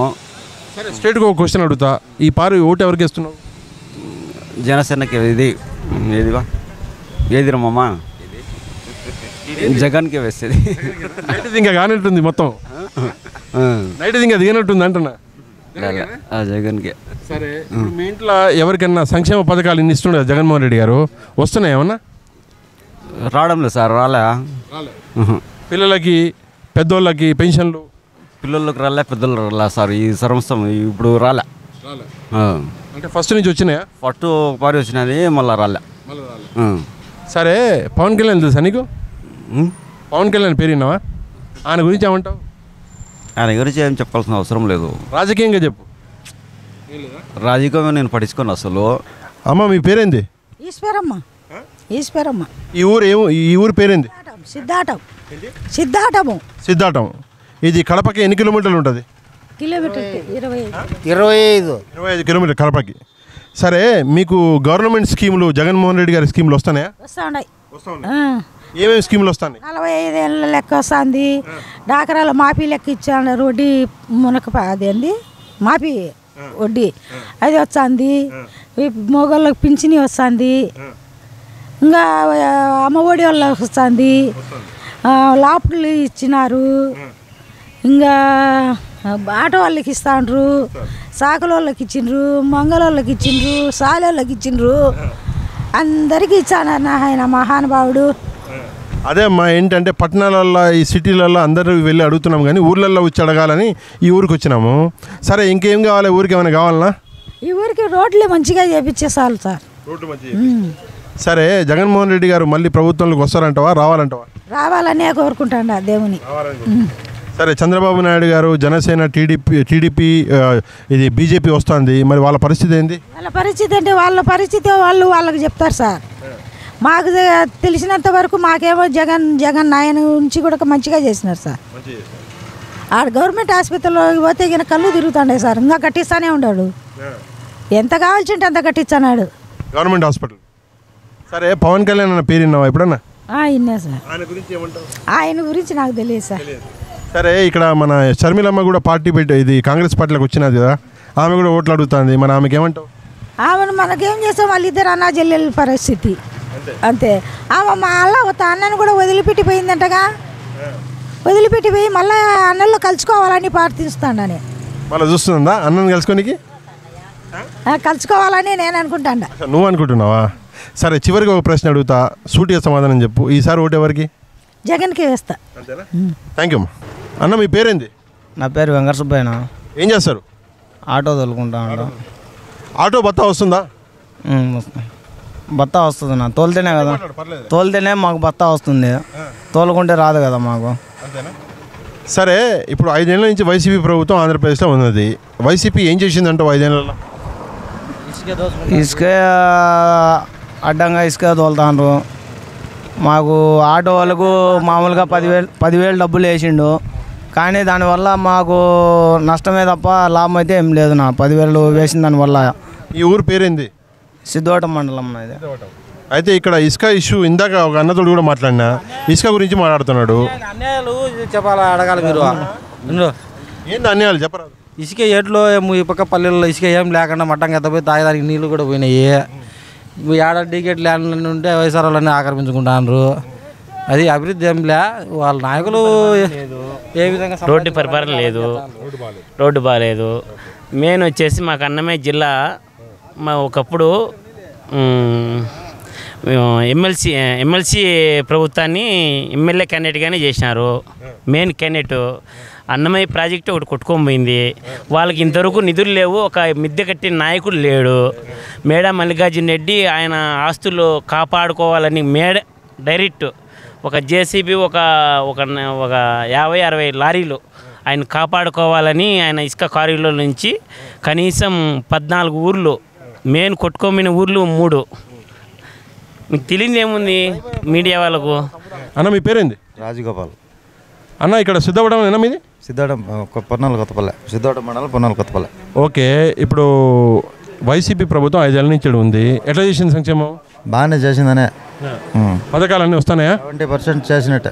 సరే, స్ట్రేట్గా ఒక క్వశ్చన్ అడుగుతా. ఈ పారు ఓటు ఎవరికి వేస్తున్నావు? జనసేనకి. ఏది రమ్మా, జగన్కి వేసేది. నైట్ ఇంకా కానట్టుంది, మొత్తం నైట్ ఇంకా దిగినట్టుంది అంటున్నా. జగన్కి. సరే, మీ ఇంట్లో ఎవరికన్నా సంక్షేమ పథకాలు ఇన్ని ఇస్తుండే జగన్మోహన్ రెడ్డి గారు, వస్తున్నాయి ఏమన్నా? రావడం లేదు సార్. రాలే. పిల్లలకి, పెద్దోళ్ళకి పెన్షన్లు? పిల్లలకి రాలే, పెద్దోళ్ళకి రాలే సార్. ఈ సంవత్సరం ఇప్పుడు రాలే. అంటే ఫస్ట్ నుంచి వచ్చినాయా? ఫస్ట్ పారి వచ్చినది, మళ్ళీ రాలే. సరే, పవన్ కళ్యాణ్ తెలుసా నీకు? పవన్ కళ్యాణ్ పేరు విన్నావా? ఆయన గురించి ఏమంటావు? ఆయన గురించి ఏం చెప్పాల్సిన అవసరం లేదు. రాజకీయంగా చెప్పు. రాజకీయంగా నేను పట్టించుకోను అసలు. అమ్మ, మీ పేరేంది? ఈశ్వరమ్మ. ఈ ఊరు పేరేంది? సిద్ధాటం. ఇది కడపకి ఎన్ని కిలోమీటర్లు ఉంటుంది? కిలోమీటర్ 25 కిలోమీటర్ కడపకి. సరే, మీకు గవర్నమెంట్ స్కీములు, జగన్మోహన్ రెడ్డి గారి స్కీములు వస్తున్నాయా? ఏమేమి స్కీములు వస్తాయి? 45 ఏళ్ళ లెక్క వస్తుంది. డాకరాల మాఫీ లెక్క ఇచ్చాను. వడ్డీ అదేంది మాఫీ వడ్డీ అది వస్తుంది. మొగోళ్ళకి పింఛని వస్తుంది. ఇంకా అమ్మఒడి వాళ్ళకి వస్తుంది. లాప్టులు ఇచ్చినారు. ఇంకా ఆటో వాళ్ళకి ఇస్తాండ్రు, సాకుల వాళ్ళకి ఇచ్చిండ్రు, మంగళ వాళ్ళకి ఇచ్చిండ్రు, సాల వాళ్ళకి ఇచ్చిండ్రు. అందరికీ ఇచ్చాను ఆయన మహానుభావుడు. అదే అమ్మా, ఏంటంటే పట్టణాలలో, ఈ సిటీలలో అందరూ వెళ్ళి అడుగుతున్నాం, కానీ ఊర్లలో వచ్చి అడగాలని ఈ ఊరికి వచ్చినాము. సరే, ఇంకేం కావాలి? ఊరికి ఏమైనా కావాలన్నా? ఈ ఊరికి రోడ్లు మంచిగా చేపించే చాలు సార్. సరే, జగన్మోహన్ రెడ్డి గారు మళ్ళీ ప్రభుత్వంలోకి వస్తారంటవా, రావాలంటవా? రావాలనే కోరుకుంటాను ఆ దేవుని. సరే, చంద్రబాబు నాయుడు గారు, జనసేన, టీడీపీ ఇది బీజేపీ వస్తుంది, మరి వాళ్ళ పరిస్థితి ఏంది? వాళ్ళ పరిస్థితి అంటే వాళ్ళ పరిస్థితి వాళ్ళకి చెప్తారు సార్. మాకు తెలిసినంత వరకు మాకేమో జగన్ ఆయన నుంచి కూడా మంచిగా చేసినారు సార్. ఆడ గవర్నమెంట్ హాస్పిటల్లో పోతే ఈయన కళ్ళు తిరుగుతుండే సార్. ఇంకా కట్టిస్తానే ఉన్నాడు, ఎంత కావాల్సింటే అంత కట్టించన్నాడు గవర్నమెంట్ హాస్పిటల్. సరే, పవన్ కళ్యాణ్ అన్న పేరు విన్నావా ఎప్పుడన్నా? ఇన్నా సార్. ఆయన గురించి నాకు తెలియదు సార్. సరే, ఇక్కడ మన షర్మిలమ్మ కూడా పార్టీ పెట్టి ఇది కాంగ్రెస్ పార్టీలోకి వచ్చినది కదా, ఆమె కూడా ఓట్లు అడుగుతుంది, మరి ఆమెకి ఏమంటావు? ఆమెను మనకేం చేస్తాం, వాళ్ళిద్దరు అన్నా చెల్లెల పరిస్థితి అంతే. ఆమె మా ఒక అన్నను కూడా వదిలిపెట్టిపోయిందంటగా, వదిలిపెట్టిపోయి మళ్ళీ అన్నల్లో కలుసుకోవాలని ప్రార్థిస్తాడని. మళ్ళీ చూస్తుందా అన్నను కలుసుకోనికి? కలుసుకోవాలని నేను అనుకుంటాను. నువ్వు అనుకుంటున్నావా? సరే, చివరికి ఒక ప్రశ్న అడుగుతా, సూటిగా సమాధానం చెప్పు. ఈసారి ఓటు ఎవరికి? జగన్కి వేస్తా. థ్యాంక్ యూ అన్న. మీ పేరేంది? నా పేరు వెంకట సుబ్బయ్య. ఏం చేస్తారు? ఆటో తోలుకుంటా. ఆటో బత్తా వస్తుందా? బత్తా వస్తుంది నా, తోలితేనే కదా, తోలితేనే మాకు బత్తా వస్తుంది, తోలుకుంటే రాదు కదా మాకు. సరే, ఇప్పుడు 5 ఏళ్ళ నుంచి వైసీపీ ప్రభుత్వం ఆంధ్రప్రదేశ్లో ఉన్నది. వైసీపీ ఏం చేసిందంటే 5 ఏళ్ళలో? ఇసుక అడ్డంగా ఇసుక తోలుతాండ్రు. మాకు ఆటో వాళ్ళకు మామూలుగా 10,000 డబ్బులు వేసిండు, కానీ దానివల్ల మాకు నష్టమే తప్ప లాభం అయితే ఏం లేదు నా. 10,000 వేసిన దానివల్ల. ఈ ఊరు పేరేంది? సిద్ధోటం మండలం ఇది. అయితే ఇక్కడ ఇసుక ఇష్యూ, ఇందాక ఒక అన్నతోడు కూడా మాట్లాడినా, ఇసుక గురించి మాట్లాడుతున్నాడు. అన్యాయాలు చెప్పాలా, అడగాలి మీరు. ఏంటి అన్యాయాలు చెప్పరాదు? ఇసుక ఏట్లో ఈ పక్క పల్లెల్లో ఇసుక ఏం లేకుండా మట్టం ఎత్తపోయి తాగడానికి నీళ్ళు కూడా పోయినాయి. ఏడ టికెట్ ల్యాండ్లన్నీ ఉంటే వైఎస్ఆర్లన్నీ ఆక్రమించుకుంటారు. అది అభివృద్ధి ఏం లే. వాళ్ళ నాయకులు ఏ విధంగా రోడ్డు పరిపాలన లేదు, రోడ్డు బాగాలేదు. మెయిన్ వచ్చేసి మాకు అన్నమయ్య జిల్లా మా ఒకప్పుడు ఎమ్మెల్సీ ప్రభుత్వాన్ని ఎమ్మెల్యే క్యాండిడేట్గానే చేసినారు. మెయిన్ క్యాండిడేట్ అన్నమయ్య ప్రాజెక్టు ఒకటి కొట్టుకొని పోయింది. వాళ్ళకి ఇంతవరకు నిధులు లేవు, ఒక మిద్దె కట్టిన నాయకుడు లేడు. మేడా మల్లికార్జున రెడ్డి ఆయన ఆస్తులు కాపాడుకోవాలని డైరెక్ట్ ఒక జేసీబీ ఒక 50-60 లారీలు ఆయన కాపాడుకోవాలని ఆయన ఇసుక కారిలో నుంచి కనీసం 14 ఊర్లు, మెయిన్ కొట్టుకోమిన ఊర్లు 3. మీకు తెలియదు ఏముంది మీడియా వాళ్ళకు. అన్న మీ పేరేంది? రాజగోపాల్ అన్న. ఇక్కడ సిద్ధవడం ఏనా మీది? సిద్ధవడం పొన్నాల కొత్తపల్లె, సిద్ధవడం మండలం పొన్నాల కొత్తపల్లె. ఓకే, ఇప్పుడు వైసీపీ ప్రభుత్వం 5 ఏళ్ళ నుంచి ఉంది. ఎట్లా చేసింది సంక్షేమం? బాగానే చేసిందనే. పథకాలన్నీ వస్తున్నాయా? 70% చేసినట్టే.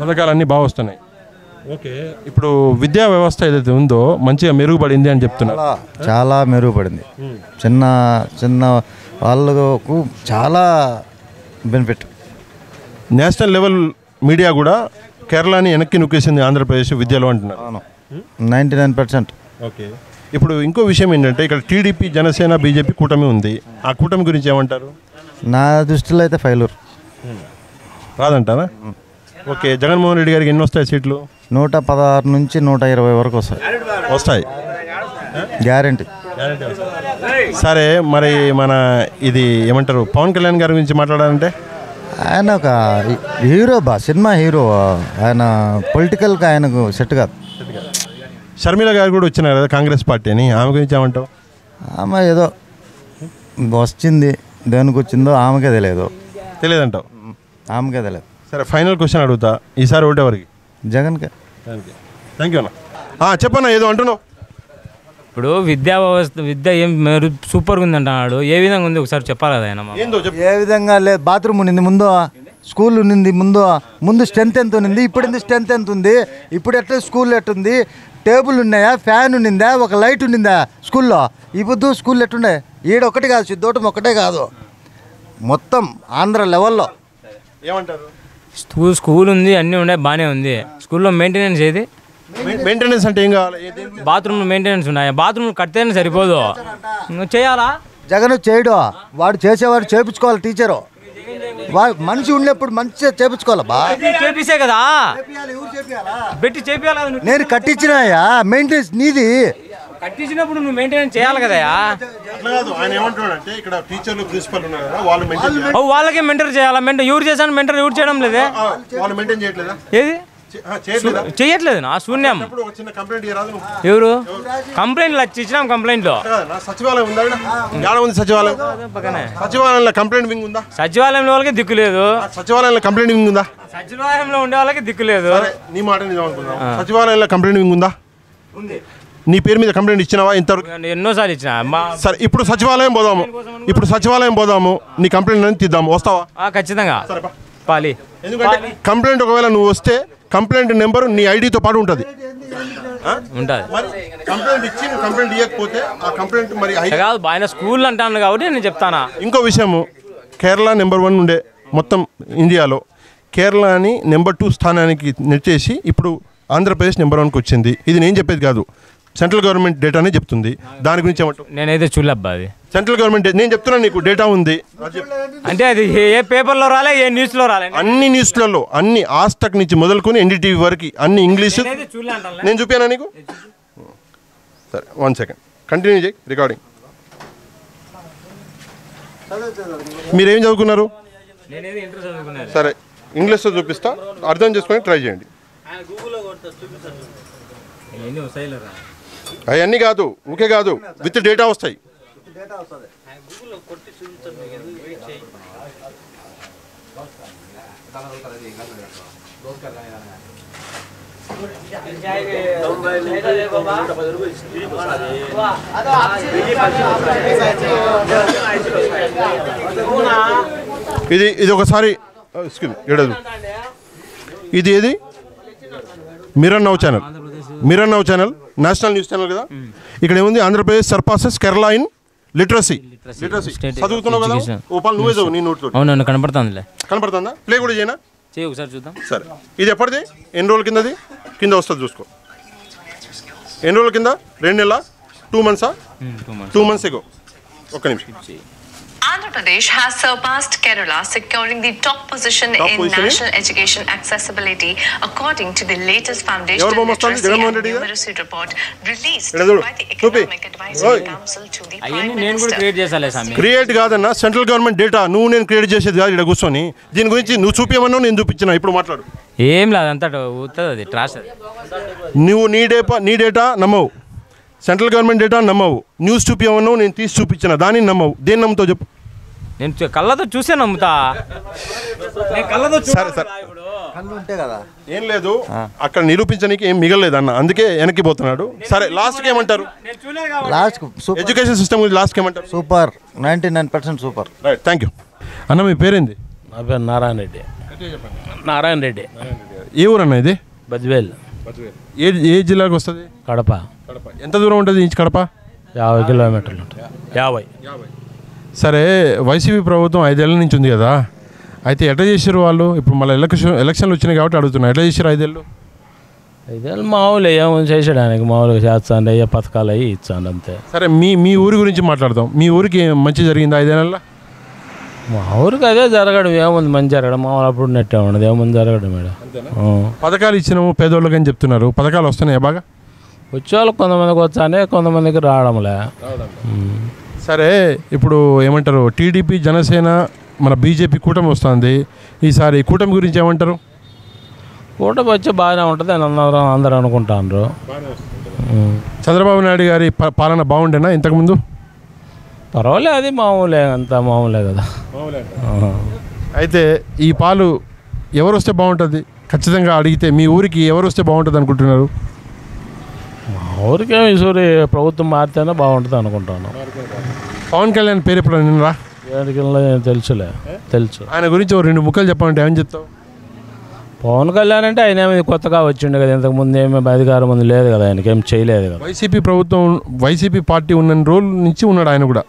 పథకాలన్నీ బాగా వస్తున్నాయి. ఓకే, ఇప్పుడు విద్యా వ్యవస్థ ఏదైతే ఉందో మంచిగా మెరుగుపడింది అని చెప్తున్నారు. చాలా మెరుగుపడింది. చిన్న చిన్న వాళ్ళకు చాలా బెనిఫిట్. నేషనల్ లెవెల్ మీడియా కూడా కేరళని వెనక్కి నొక్కేసింది ఆంధ్రప్రదేశ్ విద్యలో అంటున్నారు. 99%. ఓకే, ఇప్పుడు ఇంకో విషయం ఏంటంటే ఇక్కడ టీడీపీ, జనసేన, బీజేపీ కూటమి ఉంది. ఆ కూటమి గురించి ఏమంటారు? నా దృష్టిలో అయితే ఫెయిల్యూర్. రాదంటారా? ఓకే, జగన్మోహన్ రెడ్డి గారికి ఎన్ని వస్తాయి సీట్లు? 116 నుంచి 120 వరకు వస్తాయి. గ్యారంటీ. సరే, మరి మన ఇది ఏమంటారు, పవన్ కళ్యాణ్ గారి గురించి మాట్లాడాలంటే ఆయన ఒక హీరో, సినిమా హీరో. ఆయన పొలిటికల్గా ఆయనకు సెట్ కాదు. షర్మిల గారు కూడా వచ్చినారు కదా కాంగ్రెస్ పార్టీ అని, ఆమె గురించి ఏమంటావు? ఆమె ఏదో వచ్చింది, దేనికి వచ్చిందో ఆమెకే తెలియదంటావు? ఆమెకే తెలియదు. సరే, ఫైనల్ క్వశ్చన్ అడుగుతా, ఈసారి ఓటు ఎవరికి? జగన్కే. థ్యాంక్ యూ అన్న. చెప్పన్నా, ఏదో అంటున్నావు? ఇప్పుడు విద్య ఏం సూపర్గా ఉంది అంటున్నాడు. ఏ విధంగా ఉంది ఒకసారి చెప్పాలి కదా ఆయన. ఏ విధంగా లేదు. బాత్రూమ్ ఉన్నింది ముందు, స్కూల్ ఉన్నింది ముందు స్ట్రెంత్ ఎంత ఉన్నింది, ఇప్పుడు స్ట్రెంత్ ఎంత ఉంది, ఇప్పుడు ఎట్లా స్కూల్ ఎట్టుంది, టేబుల్ ఉన్నాయా, ఫ్యాన్ ఉన్నిందా, ఒక లైట్ ఉన్నిందా స్కూల్లో? ఇప్పుడు స్కూల్ ఎట్టుండే? ఈడ ఒకటి కాదు, సిద్ధోటం ఒకటే కాదు, మొత్తం ఆంధ్ర లెవెల్లో. ఏమంటారు? స్కూల్ ఉంది, అన్నీ ఉన్నాయి, బాగానే ఉంది. స్కూల్లో మెయింటెనెన్స్ ఏది? మెయింటెనెన్స్ అంటే ఏం కావాలి? బాత్రూమ్ మెయింటెనెన్స్ ఉన్నాయా? బాత్రూమ్ కడితేనే సరిపోదు, నువ్వు చేయాలా? జగన్ చేయడు, వాడు చేసేవాడు చేపించుకోవాలి. టీచరు వాడు మనిషి ఉన్నప్పుడు మంచిగా చేపించుకోవాలబ్బా. చేపిస్తే కదా పెట్టి చేపియాలి. నేను కట్టించినాయా, మెయింటెనెన్స్ నీది. కట్టించినప్పుడు నువ్వు మెయింటెనెన్స్ చేయాలి కదా. అట్లా కాదు, ఆయన ఏమంటున్నాడంటే ఇక్కడ టీచర్లు ప్రిన్సిపల్ ఉన్నారు కదా, వాళ్ళు మెయింటైన్ చేయాలి. వాళ్ళకే మెంటర్ చేయాలా? ఎవరు చేశాను మెంటర్? ఎవరు చేయడం లేదే. వాళ్ళు మెయింటైన్ చేయట్లేదా? ఏది చేయట్లేదు నా శూన్యం. చిన్న కంప్లైంట్ ఇవ్వరాదు. ఎవరు కంప్లైంట్లు ఇచ్చినాం? కంప్లైంట్లో సచివాలయం ఉందా? ఏడ ఉంది సచివాలయం? సచివాలయంలో కంప్లైంట్ వింగ్ ఉందా? సచివాలయంలో వాళ్ళకి దిక్కు లేదు. సచివాలయంలో కంప్లైంట్ వింగ్ ఉందా? సచివాలయంలో ఉండే వాళ్ళకి దిక్కు లేదు. నీ మాట నిజం అనుకున్నావు. సచివాలయంలో కంప్లైంట్ వింగ్ ఉందా? నీ పేరు మీద కంప్లైంట్ ఇచ్చినావా ఇంతవరకు? ఎన్నోసార్లు ఇచ్చిన. సరే ఇప్పుడు సచివాలయం పోదాము, నీ కంప్లైంట్ అనేది తీద్దాము. వస్తావా? ఖచ్చితంగా పాలి. ఎందుకంటే కంప్లైంట్ ఒకవేళ నువ్వు వస్తే కంప్లైంట్ నెంబర్ నీ ఐడితో పాటు ఉంటుంది. కంప్లైంట్ ఇచ్చి నువ్వు కంప్లైంట్ ఇవ్వకపోతే ఆ కంప్లైంట్ మరి కాదు. ఆయన స్కూల్ అంటాను కాబట్టి నేను చెప్తానా. ఇంకో విషయము, కేరళ నెంబర్ 1 ఉండే మొత్తం ఇండియాలో, కేరళని నెంబర్ 2 స్థానానికి నెట్టేసి ఇప్పుడు ఆంధ్రప్రదేశ్ నెంబర్ 1కి వచ్చింది. ఇది నేను చెప్పేది కాదు, సెంట్రల్ గవర్నమెంట్ డేటానే చెప్తుంది. దాని గురించి ఏమంటావు? నేనైతే చూడబ్బా. అది సెంట్రల్ గవర్నమెంట్ నేను చెప్తున్నా, నీకు డేటా ఉంది. అంటే అది ఏ పేపర్లో రాలే, ఏ న్యూస్లో రాలే? అన్ని న్యూస్లలో, అన్ని ఆస్టక్ నుంచి మొదలుకొని ఎన్డీటీవీ వరకు అన్ని ఇంగ్లీషు. నేను చూపానా నీకు? సరే 1 సెకండ్ కంటిన్యూ చేయి రికార్డింగ్. మీరేం చదువుకున్నారు? సరే ఇంగ్లీష్లో చూపిస్తా, అర్థం చేసుకొని ట్రై చేయండి. అవన్నీ కాదు, ఊకే కాదు, విత్ డేటా వస్తాయి. ఇది ఒకసారి ఇది ఏది? Mirror now channel national news channel కదా. ఇక్కడ ఏముంది? Andhra Pradesh surpasses Kerala in literacy. చదువుతున్నావు కదా, నువ్వే చదువు నీ నోట్లో. అవును కనపడుతుందిలే. కనపడుతుందా? ప్లే కూడా చేయనా? చేయి ఒకసారి చూద్దాం. సరే ఇది ఎప్పటిది? ఎన్ని రోజుల కిందది? కింద వస్తుంది చూసుకో. ఎన్ని రోజుల కింద? 2 నెలల 2 months? 2 months ago. ఒక్క నిమిషం. Andhra Pradesh has surpassed Kerala, securing the top position in national education accessibility, according to the latest Foundation Literacy and Numeracy report released by the Economic Advisory Council to the Prime Minister. Create కాదన్నా, central government data. నువ్వు నేను create చేసేది కాదు. ఇక్కడ కూర్చొని దీని గురించి నువ్వు చూపించమన్నావు, నేను చూపించిన. ఇప్పుడు మాట్లాడు. ఏం లేదు, అంతా అది ట్రాష్. నువ్వు నీ డేటా నమ్మవు, సెంట్రల్ గవర్నమెంట్ డేటా నమ్మవు. న్యూస్ చూపించమన్నావు, నేను తీసి చూపించిన. దాన్ని నమ్మవు. దేన్ని నమ్ముతావు చెప్పు? నేను కళ్ళతో చూసే నమ్ముతా. సరే సరే ఏం లేదు, అక్కడ నిరూపించడానికి ఏం మిగలలేదు అన్న, అందుకే వెనక్కి పోతున్నాడు. సరే లాస్ట్కి ఏమంటారు? ఎడ్యుకేషన్ సిస్టమ్ గురించి లాస్ట్కి ఏమంటారు? Super, 99% super. Right, thank you అన్న. మీ పేరేంది? నా పేరు నారాయణ రెడ్డి. ఏ ఊరు అన్న ఇది? బద్వేల్. ఏ జిల్లాకు వస్తుంది? కడప. ఎంత దూరం ఉంటుంది నుంచి కడప? 50 కిలోమీటర్లు ఉంటుంది. 50. సరే వైసీపీ ప్రభుత్వం 5 ఏళ్ళ నుంచి ఉంది కదా, అయితే ఎట్లా చేశారు వాళ్ళు? ఇప్పుడు మళ్ళీ ఎలక్షన్లు వచ్చినాయి కాబట్టి అడుగుతున్నా, ఎట్లా చేశారు 5 ఏళ్ళు? 5 ఏళ్ళు మామూలు ఏమో చేసేయడానికి, మామూలుగా చేస్తాండి, అయ్యే పథకాలు అయ్యి ఇచ్చాండి అంతే. సరే మీ ఊరి గురించి మాట్లాడదాం. మీ ఊరికి మంచి జరిగింది 5 ఏళ్ళ? మా ఊరికి అదే జరగడం, ఏముంది మంచి జరగడం, మామూలు అప్పుడు నెట్టే ఉండదు, ఏముంది జరగడం మేడం. పథకాలు ఇచ్చినాము పేదోళ్ళకి అని చెప్తున్నారు, పథకాలు వస్తున్నాయి బాగా? వచ్చేవాళ్ళకి కొంతమందికి వచ్చానే, కొంతమందికి రావడంలే. సరే ఇప్పుడు ఏమంటారు, టీడీపీ జనసేన మన బీజేపీ కూటమి వస్తుంది ఈసారి, కూటమి గురించి ఏమంటారు? కూటమి వచ్చి బాగానే ఉంటుంది అని అందరూ అనుకుంటారు. చంద్రబాబు నాయుడు గారి పాలన బాగుండేనా ఇంతకుముందు? పర్వాలే, అది మామూలే, అంతా మామూలే కదా. అయితే ఈ పాలు ఎవరు వస్తే బాగుంటుంది ఖచ్చితంగా అడిగితే, మీ ఊరికి ఎవరు వస్తే బాగుంటుంది అనుకుంటున్నారు? మా ఊరికే ఈసారి ప్రభుత్వం మారితేనే బాగుంటుంది అనుకుంటాను. పవన్ కళ్యాణ్ పేరు ఎప్పుడు నిన్నరా? తెలుసు. ఆయన గురించి 2 ముక్కలు చెప్పాలంటే ఏమని చెప్తావు? పవన్ కళ్యాణ్ అంటే ఆయన ఏమి కొత్తగా వచ్చిండు కదా, ఇంతకుముందు ఏమి అధికారం ముందు లేదు కదా, ఆయనకి ఏం చేయలేదు కదా. వైసీపీ పార్టీ ఉన్న రోజుల నుంచి ఉన్నాడు ఆయన కూడా.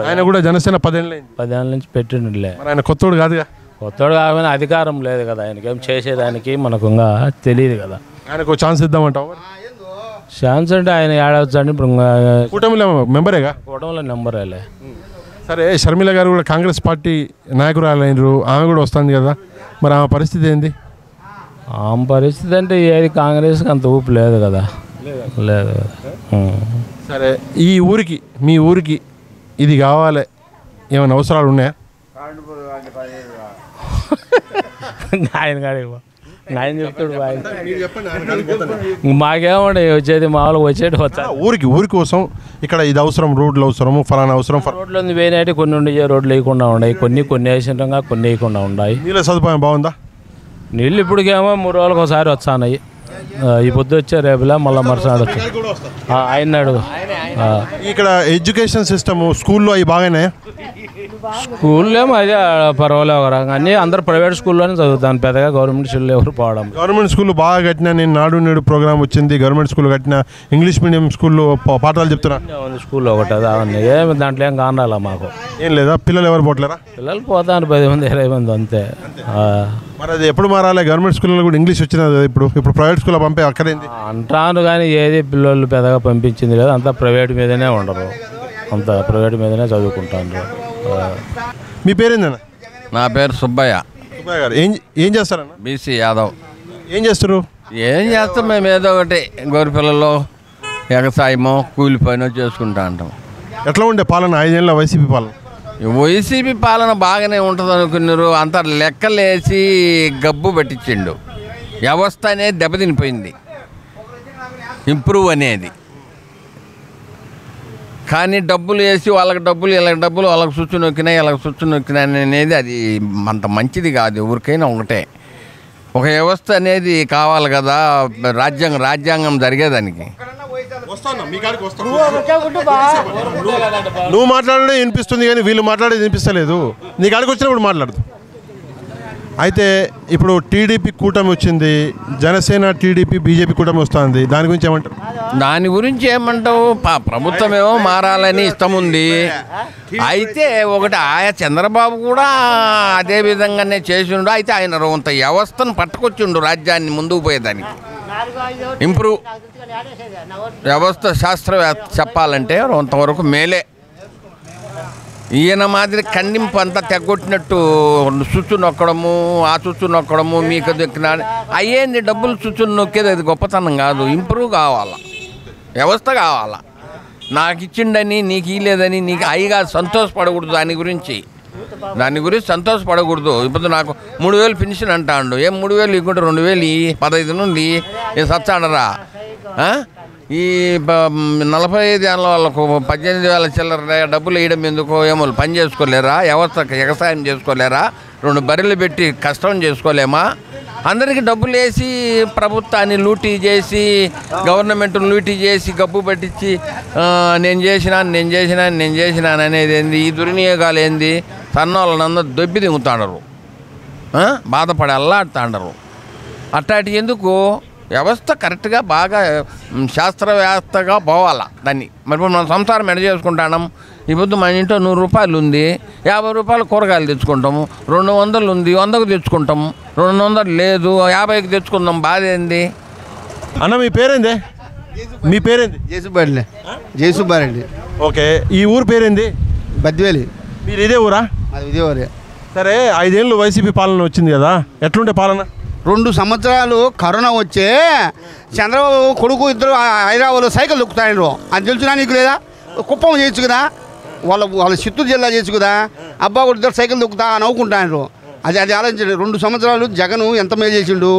ఆయన కూడా జనసేన 10 ఏళ్ళ నుంచి పెట్టిండులే. ఆయన కొత్తోడు కాదుగా. కొత్తోడు కాకపోయినా అధికారం లేదు కదా, ఆయనకి ఏం చేసేదానికి మనకు ఇంకా తెలియదు కదా. ఆయనకు ఛాన్స్ ఇద్దామంటావు? ఛాన్స్ అంటే ఆయన ఏడవచ్చు. ఇప్పుడు కూటమిలో మెంబరేగా? కూటమిలో నెంబరేలే. సరే షర్మిల గారు కూడా కాంగ్రెస్ పార్టీ నాయకురాలైనరు, ఆమె కూడా వస్తుంది కదా, మరి ఆమె పరిస్థితి ఏంది? ఆమె పరిస్థితి అంటే ఏది కాంగ్రెస్కి అంత ఊపు లేదు కదా. లేదు కదా. సరే, ఈ ఊరికి మీ ఊరికి ఇది కావాలి, ఏమైనా అవసరాలు ఉన్నాయా? ఆయన కాడికి ఆయన చెప్తాడు మాకేమంటే వచ్చేది మామూలుగా వచ్చేది వచ్చా ఊరి కోసం ఇక్కడ ఇది అవసరం, రోడ్లు అవసరము, ఫలానా అవసరం. రోడ్లు ఉంది వేయనట్టు కొన్ని ఉండే రోడ్లు వేయకుండా ఉన్నాయి, కొన్ని వేసినగా కొన్ని వేయకుండా ఉన్నాయి. నీళ్ళ సదుపాయం బాగుందా? నీళ్ళు ఇప్పటికేమో 3 రోజులకు ఒకసారి వస్తాయి. ఈ పొద్దు వచ్చే రేపులా మళ్ళీ మరుసనాడు ఆయన అడుగు. ఇక్కడ ఎడ్యుకేషన్ సిస్టమ్ స్కూల్లో అవి బాగానే? స్కూల్లో అదే పర్వాలేదు ఒక రకంగా, అన్నీ అందరూ ప్రైవేట్ స్కూల్లోనే చదువుతాను, పెద్దగా గవర్నమెంట్ స్కూల్లో ఎవరు పోవడం. గవర్నమెంట్ స్కూల్లో బాగా కట్టినా, నేను నాడు నేడు ప్రోగ్రామ్ వచ్చింది, గవర్నమెంట్ స్కూల్ కట్టిన, ఇంగ్లీష్ మీడియం స్కూల్లో పాఠాలు చెప్తున్నా. స్కూల్లో ఒకటి అవన్నీ ఏమి దాంట్లో ఏం కానాలా మాకు ఏం లేదా? పిల్లలు ఎవరు పోట్లేరా? పిల్లలు పోతాను 10 మంది 20 మంది అంతే. మరి అది ఎప్పుడు మారాలి? గవర్నమెంట్ స్కూల్లో కూడా ఇంగ్లీష్ వచ్చినది, ఇప్పుడు ప్రైవేట్ స్కూల్లో పంపే అక్కడేంది అంటాను. కానీ ఏది పిల్లలు పెద్దగా పంపించింది లేదు, అంతా ప్రైవేట్ మీదనే ఉండరు, అంతా ప్రైవేట్ మీదనే చదువుకుంటాను. మీ పేరేందన్న? నా పేరు సుబ్బయ్య. సుబ్బయ్య గారు ఏం చేస్తారన్న? బీసీ యాదవ్. ఏం చేస్తారు? ఏం చేస్తాం మేము, ఏదో ఒకటి గోరు పిల్లలు వ్యవసాయమో కూలి పనో చేసుకుంటా ఉంటాం. ఎట్లా ఉండే పాలన 5 ఏళ్ళ వైసీపీ పాలన? వైసీపీ పాలన బాగానే ఉంటుంది అనుకున్నారు, అంత లెక్కలేసి గబ్బు పట్టించిండు. వ్యవస్థ అనేది దెబ్బతినిపోయింది, ఇంప్రూవ్ అనేది. కానీ డబ్బులు వేసి వాళ్ళకి డబ్బులు, వీళ్ళకి డబ్బులు, వాళ్ళకి స్విచ్ నొక్కినాయి, వీళ్ళకి స్విచ్ నొక్కినాయి అనేది అది అంత మంచిది కాదు. ఎవరికైనా ఒకటే ఒక వ్యవస్థ అనేది కావాలి కదా, రాజ్యాంగం జరిగేదానికి. నువ్వు మాట్లాడడం వినిపిస్తుంది కానీ వీళ్ళు మాట్లాడేది వినిపిస్తలేదు. నీ కాడికి వచ్చినప్పుడు మాట్లాడదు. అయితే ఇప్పుడు టీడీపీ కూటమి వచ్చింది, జనసేన టీడీపీ బీజేపీ కూటమి వస్తుంది, దాని గురించి ఏమంటారు? దాని గురించి ఏమంటావు, ప్రభుత్వం ఏమో మారాలని ఇష్టం ఉంది. అయితే ఒకటి ఆయా చంద్రబాబు కూడా అదే విధంగానే చేసిండు. అయితే ఆయన కొంత వ్యవస్థను పట్టుకొచ్చిండు రాజ్యాన్ని ముందుకు పోయేదానికి. ఇంప్రూవ్ వ్యవస్థ శాస్త్రవేత్త చెప్పాలంటే కొంతవరకు మేలే. ఈయన మాదిరి ఖండింపు అంతా తెగొట్టినట్టు చుచ్చు నొక్కడము, ఆ చుచ్చు నొక్కడము, మీకు దక్కిన అయ్యేంది డబ్బులు చుచ్చును నొక్కేది అది గొప్పతనం కాదు. ఇంప్రూవ్ కావాలా, వ్యవస్థ కావాలా. నాకు ఇచ్చిండని నీకు ఇలేదని నీకు అయ్యిగా సంతోషపడకూడదు. దాని గురించి సంతోషపడకూడదు. ఇప్పుడు నాకు 3000 పెన్షన్ అంటాడు. ఏం 3000 ఇవ్వకుంటే 2000 15 నుండి సచ్చాడరా? ఈ 45 ఏళ్ళ వాళ్ళకు 18,000 చిల్లర డబ్బులు వేయడం ఎందుకో? ఏమో పని చేసుకోలేరా? వ్యవసాయం చేసుకోలేరా? 2 బర్రెలు పెట్టి కష్టం చేసుకోలేమా? అందరికీ డబ్బులు వేసి ప్రభుత్వాన్ని లూటీ చేసి, గవర్నమెంట్ లూటీ చేసి, గబ్బు పట్టించి నేను చేసినాను అనేది ఏంది? ఈ దుర్వినియోగాలు ఏంది? సన్నోళ్ళనందరూ దొబ్బి దిగుతాడరు, బాధపడి అల్లాడుతాడరు. అట్లాంటి ఎందుకు? వ్యవస్థ కరెక్ట్గా బాగా శాస్త్రవేత్తగా పోవాలా దాన్ని. మరి మనం సంసారం ఎడ చేసుకుంటాం. ఇప్పుడు మన ఇంట్లో 100 రూపాయలు ఉంది, 50 రూపాయలు కూరగాయలు తెచ్చుకుంటాము. 200 ఉంది, 100కు తెచ్చుకుంటాము. 200 లేదు, 50కి తెచ్చుకుందాం. బాధ ఏంది? అన్న మీ పేరేంది? మీ పేరేంది? జయసుబ్బారెడ్డి. ఓకే, ఈ ఊరు పేరేంది? బద్వేలి. మీరు ఇదే ఊరా? ఇదే ఊరే. సరే, 5 ఏళ్ళు వైసీపీ పాలన వచ్చింది కదా, ఎట్లుంటే పాలన? 2 సంవత్సరాలు కరోనా వచ్చే చంద్రబాబు కొడుకు ఇద్దరు హైదరాబాద్లో సైకిల్ దొక్కుతాయండ్రు. అది తెలుసునా నీకు? లేదా కుప్పం చేయొచ్చు కదా, వాళ్ళ చిత్తూరు జిల్లా చేయొచ్చు కదా. అబ్బా కూడా ఇద్దరు సైకిల్ దొక్కుతా నవ్వుకుంటాయండ్రు. అది ఆలోచించండి. 2 సంవత్సరాలు జగన్ ఎంత మేలు చేసిండు?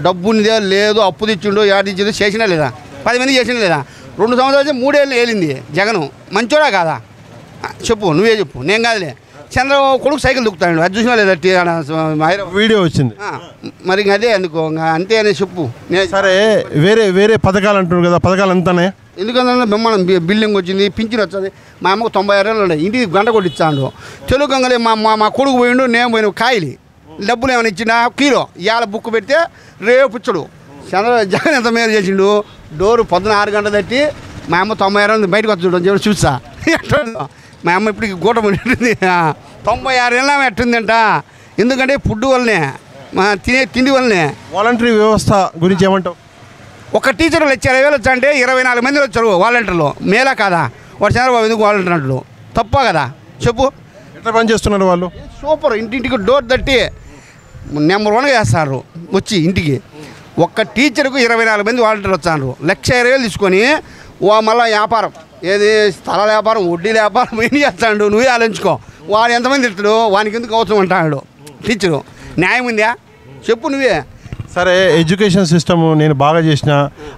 డబ్బునిదే లేదు, అప్పు తెచ్చిండు, ఏడాది చేసినా లేదా? 10 మంది చేసినా లేదా? 2 సంవత్సరాలు 3 ఏళ్ళు ఏలింది జగన్. మంచోడా కాదా చెప్పు, నువ్వే చెప్పు, నేను కాదులే. చంద్రబాబు కొడుకు సైకిల్ దొక్కుతాడు, అది చూసినా లేదా? వీడియో వచ్చింది. మరి అదే అందుకో, అంతే అనే చెప్పు. సరే, వేరే పథకాలు అంటున్నారు కదా, పథకాలు అంతానే? ఎందుకంటే బ్రహ్మాండం బిల్డింగ్ వచ్చింది, పింఛన్ వచ్చింది. మా అమ్మకు 96 ఏళ్ళు ఉన్నాయి, ఇంటికి గంట కొట్టించాడు. తెలుగు గంగలే మా కొడుకు పోయిండు, నేను పోయిన కాయలు డబ్బులు ఏమైనా ఇచ్చినా కిలో ఇవాళ బుక్ పెడితే రేపు ఇచ్చడు. జగన్ ఎంత మేలు చేసిండు. డోరు 6 గంటలు తట్టి మా అమ్మ 96 ఏళ్ళు బయటకు వచ్చి చూడు చూసా. మా అమ్మ ఇప్పటికి గూట ఉంటుంది. 96 ఏళ్ళ ఎట్టుందంట. ఎందుకంటే ఫుడ్ వల్లనే, తినే తిండి వల్లనే. వాలంటరీ వ్యవస్థ గురించి ఏమంటావు? ఒక టీచర్ వచ్చారు 20,000 వచ్చా అంటే 24 మంది వచ్చారు వాలంటీర్లు. మేలా కాదా? వాడు చంద్రబాబు ఎందుకు వాలంటీర్ అంటారు? తప్ప కదా చెప్పు. ఎట్లా పని చేస్తున్నారు వాళ్ళు? సూపర్. ఇంటింటికి డోర్ తట్టి నెంబర్ 1గా చేస్తారు వచ్చి ఇంటికి. ఒక్క టీచర్కు 24 మంది వాలంటీర్లు వచ్చారు. 1,20,000 తీసుకొని మళ్ళీ వ్యాపారం ఏది స్థల వ్యాపారం వడ్డీ వ్యాపారం ఏం చేస్తాడు నువ్వే ఆలోచించుకో. వాడు ఎంతమంది తిడతాడు, వానికి ఎందుకు అవసరం అంటాడు టీచరు. న్యాయం ఉందా చెప్పు నువ్వే. సరే, ఎడ్యుకేషన్ సిస్టమ్ నేను బాగా చేసిన,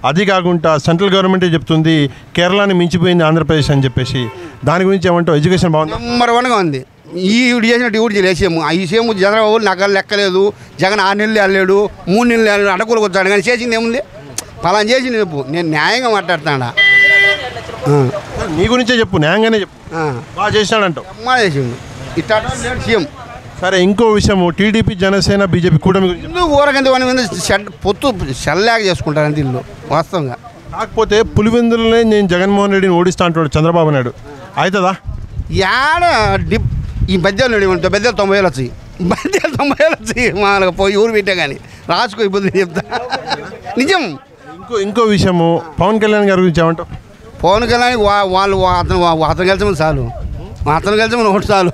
అది కాకుండా సెంట్రల్ గవర్నమెంటే చెప్తుంది కేరళని మించిపోయింది ఆంధ్రప్రదేశ్ అని చెప్పేసి, దాని గురించి ఏమంటావు? ఎడ్యుకేషన్ బాగుంది, నెంబర్ 1గా ఉంది. ఈవిడ చేసినట్టు ఈవిడ చేయలేసేము. ఈ సేమ్ చంద్రబాబు నాకు లెక్కలేదు, జగన్ 6 నెలలు వెళ్ళాడు, 3 నెలలు వెళ్ళాడు, అడకులకు వచ్చాడు, కానీ చేసింది ఏముంది? ఫలానా చేసింది చెప్పు. నేను న్యాయంగా మాట్లాడుతాడా? నీ గురించే చెప్పు, న్యాయంగానే చెప్పు. బాగా చేసినాడంటావు. అమ్మా చేసిండు ఇట్లా లేడు సీఎం. సరే, ఇంకో విషయము, టీడీపీ జనసేన బీజేపీ కూటమి గురించి ఎందుకు ఊరకంత వాని మీద పొత్తు షల్లాగా చేసుకుంటారు అంతే ఇల్లు వాస్తవంగా. కాకపోతే పులివెందులనే నేను జగన్మోహన్ రెడ్డిని ఓడిస్తా అంటాడు చంద్రబాబు నాయుడు, అవుతుందా? యాడ డిప్ ఈ బద్దెలు నడివంటే బద్దెలు 90,000 వచ్చాయి, బద్దెలు 90,000 వచ్చాయి. మామూలుగా పోయి ఊరు పెట్టా కానీ రాసుకో ఇబ్బంది చెప్తా నిజం. ఇంకో విషయము, పవన్ కళ్యాణ్ గారి గురించి ఏమంటావు? పవన్ కళ్యాణ్ వాళ్ళు అతను కలిసి చాలు, అతను కలిసి ఒకటి చాలు.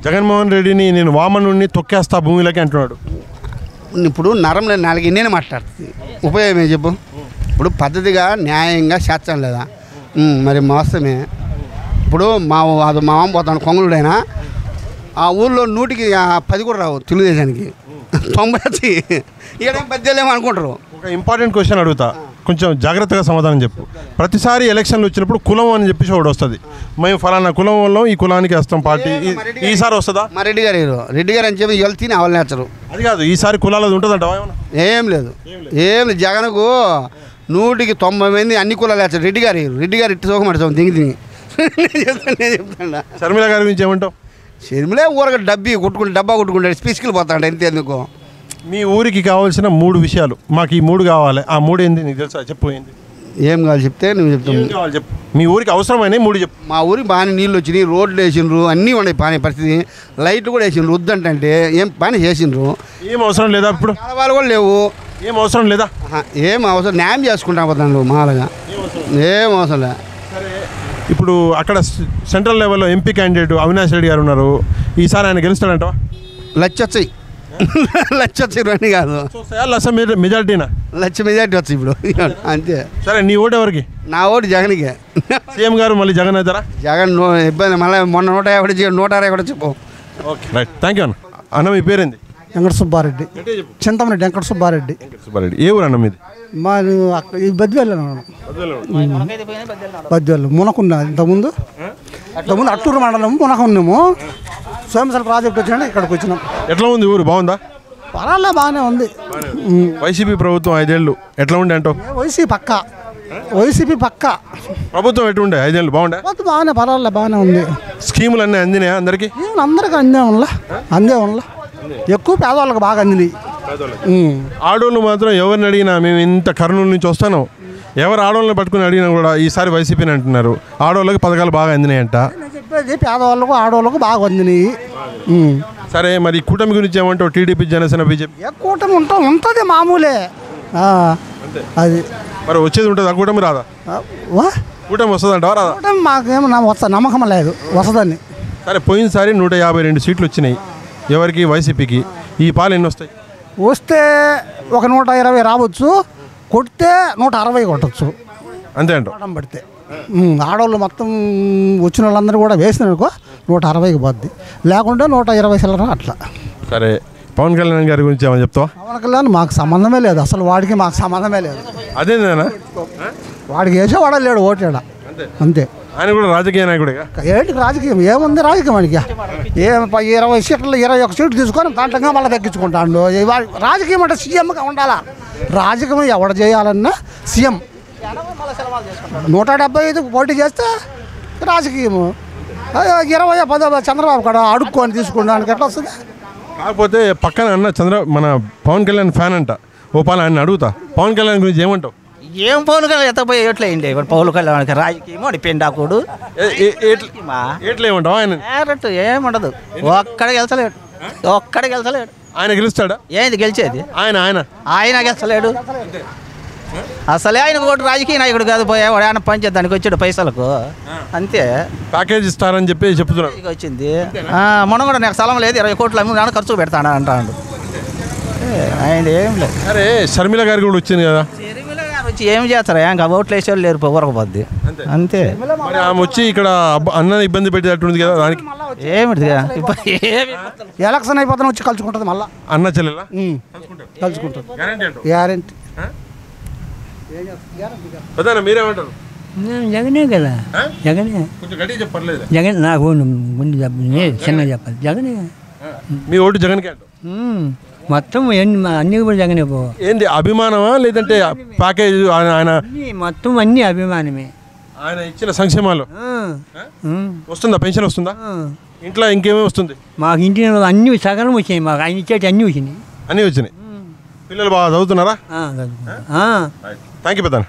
జగన్మోహన్ రెడ్డిని నేను వామనుడిని తొక్కేస్తా భూమిలోకి అంటున్నాడు. ఇప్పుడు నరం లేని 4 ఎన్నేనే మాట్లాడుతుంది, ఉపయోగమే చెప్పు. ఇప్పుడు పద్ధతిగా న్యాయంగా చేర్చాలి లేదా? మరి మోసమే. ఇప్పుడు మా మామ పోతాను కొంగులుడైనా ఆ ఊళ్ళో 100కి 10 కూడా రావు తెలుగుదేశానికి, 90 వచ్చి ఈడేం పెద్దలేమో అనుకుంటారు. ఒక ఇంపార్టెంట్ క్వశ్చన్ అడుగుతా, కొంచెం జాగ్రత్తగా సమాధానం చెప్పు. ప్రతిసారి ఎలక్షన్లు వచ్చినప్పుడు కులం అని చెప్పేసి ఒకటి వస్తుంది, మేము ఫలానా కులం వల్ల ఈ కులానికి వేస్తాం పార్టీ, ఈసారి వస్తుందా? మా రెడ్డి గారు అని చెప్పి వెళ్తే అవలు నేర్చరు. అది కాదు, ఈసారి కులాలది ఉంటుందంట. ఏం లేదు జగన్కు 100కి 90 మంది అన్ని కులాలు వేస్తారు. రెడ్డి గారు ఇట్టి సోకమడతాం దిగి నేను చెప్తాను. షర్మిల గారి గురించి ఏమంటావు? షర్మిలే ఊరగా డబ్బా కొట్టుకుంటాడు, స్పీచ్కి పోతాడు అంతే. ఎందుకు? మీ ఊరికి కావాల్సిన 3 విషయాలు, మాకు ఈ 3 కావాలి, ఆ 3 ఏంది నీకు తెలుసా? చెప్పు. ఏంది ఏం కావాలి చెప్తే నువ్వు చెప్తావు. చెప్పు, మీ ఊరికి అవసరమైన 3 చెప్పు. మా ఊరికి బాగానే నీళ్ళు వచ్చినాయి, రోడ్లు వేసిండ్రు, అన్నీ ఉన్నాయి బాగానే పరిస్థితి, లైట్లు కూడా వేసిండ్రు. వద్దంటే ఏం బాగానే చేసిండ్రు. ఏం అవసరం లేదా? ఇప్పుడు వాళ్ళు కూడా లేవు. ఏం అవసరం లేదా? ఏం అవసరం, న్యాయం చేసుకుంటా పోతాను మామూలుగా, ఏం అవసరం లేదు. ఇప్పుడు అక్కడ సెంట్రల్ లెవెల్లో ఎంపీ క్యాండిడేట్ అవినాష్ రెడ్డి గారు ఉన్నారు, ఈసారి ఆయన గెలుస్తాడంట? లక్ష వచ్చాయి ఇవన్నీ కాదు, మెజార్టీనా? లక్ష మెజార్టీ వచ్చాయి ఇప్పుడు అంతే. సరే, నీ ఓటు ఎవరికి? నా ఓటు జగన్కే. సీఎం గారు మళ్ళీ జగన్ అవుతారా? జగన్ ఇబ్బంది, మళ్ళీ మొన్న 150 160 చెప్పు. ఓకే, రైట్, థ్యాంక్ యూ అన్న. అన్న మీ పేరేంది? వెంకట సుబ్బారెడ్డి, చింతమరెడ్డి వెంకట సుబ్బారెడ్డి. ఏ ఊరు అన్న మీది? మా ఈ బద్దివెల్లి మునకున్నా. ఇంతకుముందు అట్టూరు మండలం మునకున్నాము. సోమశల ప్రాజెక్ట్ వచ్చినా ఇక్కడికి వచ్చినాం. ఎట్లా ఉంది ఊరు? బాగుందా? పర్వాలే, బాగానే ఉంది. వైసీపీ ప్రభుత్వం 5 ఏళ్ళు ఎట్లా ఉండే అంటావు? వైసీపీ పక్క ప్రభుత్వం ఎట్లుండే 5 ఏళ్ళు? బాగుండే, బాగానే, పర్వాలే, బాగానే ఉంది. స్కీములు అన్నీ అందినాయా అందరికీ? అందరికీ అందే ఉండ ఎక్కువ పేదవాళ్ళకి బాగా అందినాయి. ఆడోళ్ళు మాత్రం ఎవరిని అడిగినా మేము ఇంత కర్నూలు నుంచి వస్తాను, ఎవరు ఆడోళ్ళని పట్టుకుని అడిగినా కూడా ఈసారి వైసీపీని అంటున్నారు. ఆడోళ్ళకి పథకాలు బాగా అందినాయంట. చెప్పేది పేదవాళ్ళకు ఆడవాళ్ళకు బాగా అందినాయి. సరే, మరి కూటమి గురించి ఏమంటావు? టీడీపీ జనసేన బీజేపీ కూటమి ఉంటుంది మామూలే. అది మరి వచ్చేది ఉంటుంది, ఆ కూటమి రాదా? కూటమి వస్తుందంటావా రాదా? కూటమి మాకేమో నమ్మకం లేదు వస్తుందని. సరే, పోయినసారి 152 సీట్లు వచ్చినాయి ఎవరికి? వైసీపీకి. ఈ పాలు ఎన్ని వస్తాయి? వస్తే ఒక 120 రావచ్చు, కొడితే 160 కొట్టచ్చు అంతే అంట పడితే. ఆడవాళ్ళు మొత్తం వచ్చిన వాళ్ళందరూ కూడా వేసినారనుకో 160కి పోద్ది, లేకుంటే 120 చిల్లర అట్లా. సరే, పవన్ కళ్యాణ్ గారి గురించి ఏమని చెప్తావా? పవన్ కళ్యాణ్ మాకు సంబంధమే లేదు, అసలు వాడికి మాకు సంబంధమే లేదు. అదేనా? వాడికి వేసేవాడే లేడు, ఓటేడా అంతే. ఆయన కూడా రాజకీయ నాయకుడే. ఏంటి రాజకీయం? ఏముంది రాజకీయం వాడికి? 20 సీట్లు 21 సీట్లు తీసుకొని దాంట్లో మళ్ళీ తగ్గించుకుంటాడు. రాజకీయం అంటే సీఎంగా ఉండాలా? రాజకీయం ఎవడ చేయాలన్నా సీఎం. 175 పోటీ చేస్తే రాజకీయము, 20 చంద్రబాబు కూడా అడుక్కొని తీసుకున్నానికి ఎట్లా వస్తుంది? కాకపోతే పక్కన అన్న మన పవన్ కళ్యాణ్ ఫ్యాన్ అంట, ఓ పాలు ఆయన అడుగుతా, పవన్ కళ్యాణ్ గురించి ఏమంటావు? ఏం పవన్ కళ్యాణ్ ఎత్తపోయి ఎట్లయింది ఇప్పుడు పవన్ కళ్యాణ్కి? రాజకీయం వాడి పెండాకుడు ఎట్లేమంటావు? ఆయన ఏముండదు, ఒక్కడికి గెలిచలేడు. ఆయన గెలుస్తాడా? ఏంది గెలిచేది? ఆయన గెలిచలేడు అసలే. ఆయన ఒకటి రాజకీయ నాయకుడు కాదు, పోయేవాడు ఆయన పనిచేద్దానికి వచ్చాడు పైసలకు అంతే. ప్యాకేజ్ ఇస్తారని చెప్పి చెప్తున్నాడు. వచ్చింది మొన్న కూడా నాకు స్థలం లేదు, 20 కోట్లు అమ్మి ఖర్చు పెడతాను అంటాడు. ఆయన ఏం లేదు. అరే, షర్మిల గారు కూడా వచ్చింది కదా? వచ్చి ఏం చేస్తారా ఇంకా ఓట్లు వేసేవాళ్ళు లేరు ఊరకపోద్ది అంతే. మరి ఆమె వచ్చి ఇక్కడ అన్న ఇబ్బంది పెట్టేటట్టుంది కదా, దానికి ఏమిటి ఎలక్షన్ అయిపోతాను వచ్చి కలుసుకుంటుంది మళ్ళీ అన్న చెల్లెలా కలుసుకుంటుంది గ్యారంటీ గ్యారంటీ. పెద్దనా మీరేమంటారు? జగనే కదా, జగనే. కొంచెం గట్టిగా చెప్పర్లేదు. జగన్ నాకు ముందు చెప్పండి, చిన్న చెప్పాలి. జగనే. మీ ఓటు జగన్కే అంటారు? మొత్తం అన్ని కూడా జగనే పో. ఏంటి అభిమానమా లేదంటే ప్యాకేజ్ ఆయన మొత్తం అన్ని అభిమానమే. ఆయన ఇచ్చిన సంక్షేమాలు వస్తుందా? పెన్షన్ వస్తుందా? ఇంట్లో ఇంకేమీ వస్తుంది? మాకు ఇంటి అన్ని సగం వచ్చినాయి, మాకు ఆయన ఇచ్చేటి అన్నీ వచ్చినాయి. అన్నీ వచ్చినాయి. పిల్లలు బాగా చదువుతున్నారా? థ్యాంక్ యూ పెద్దనా.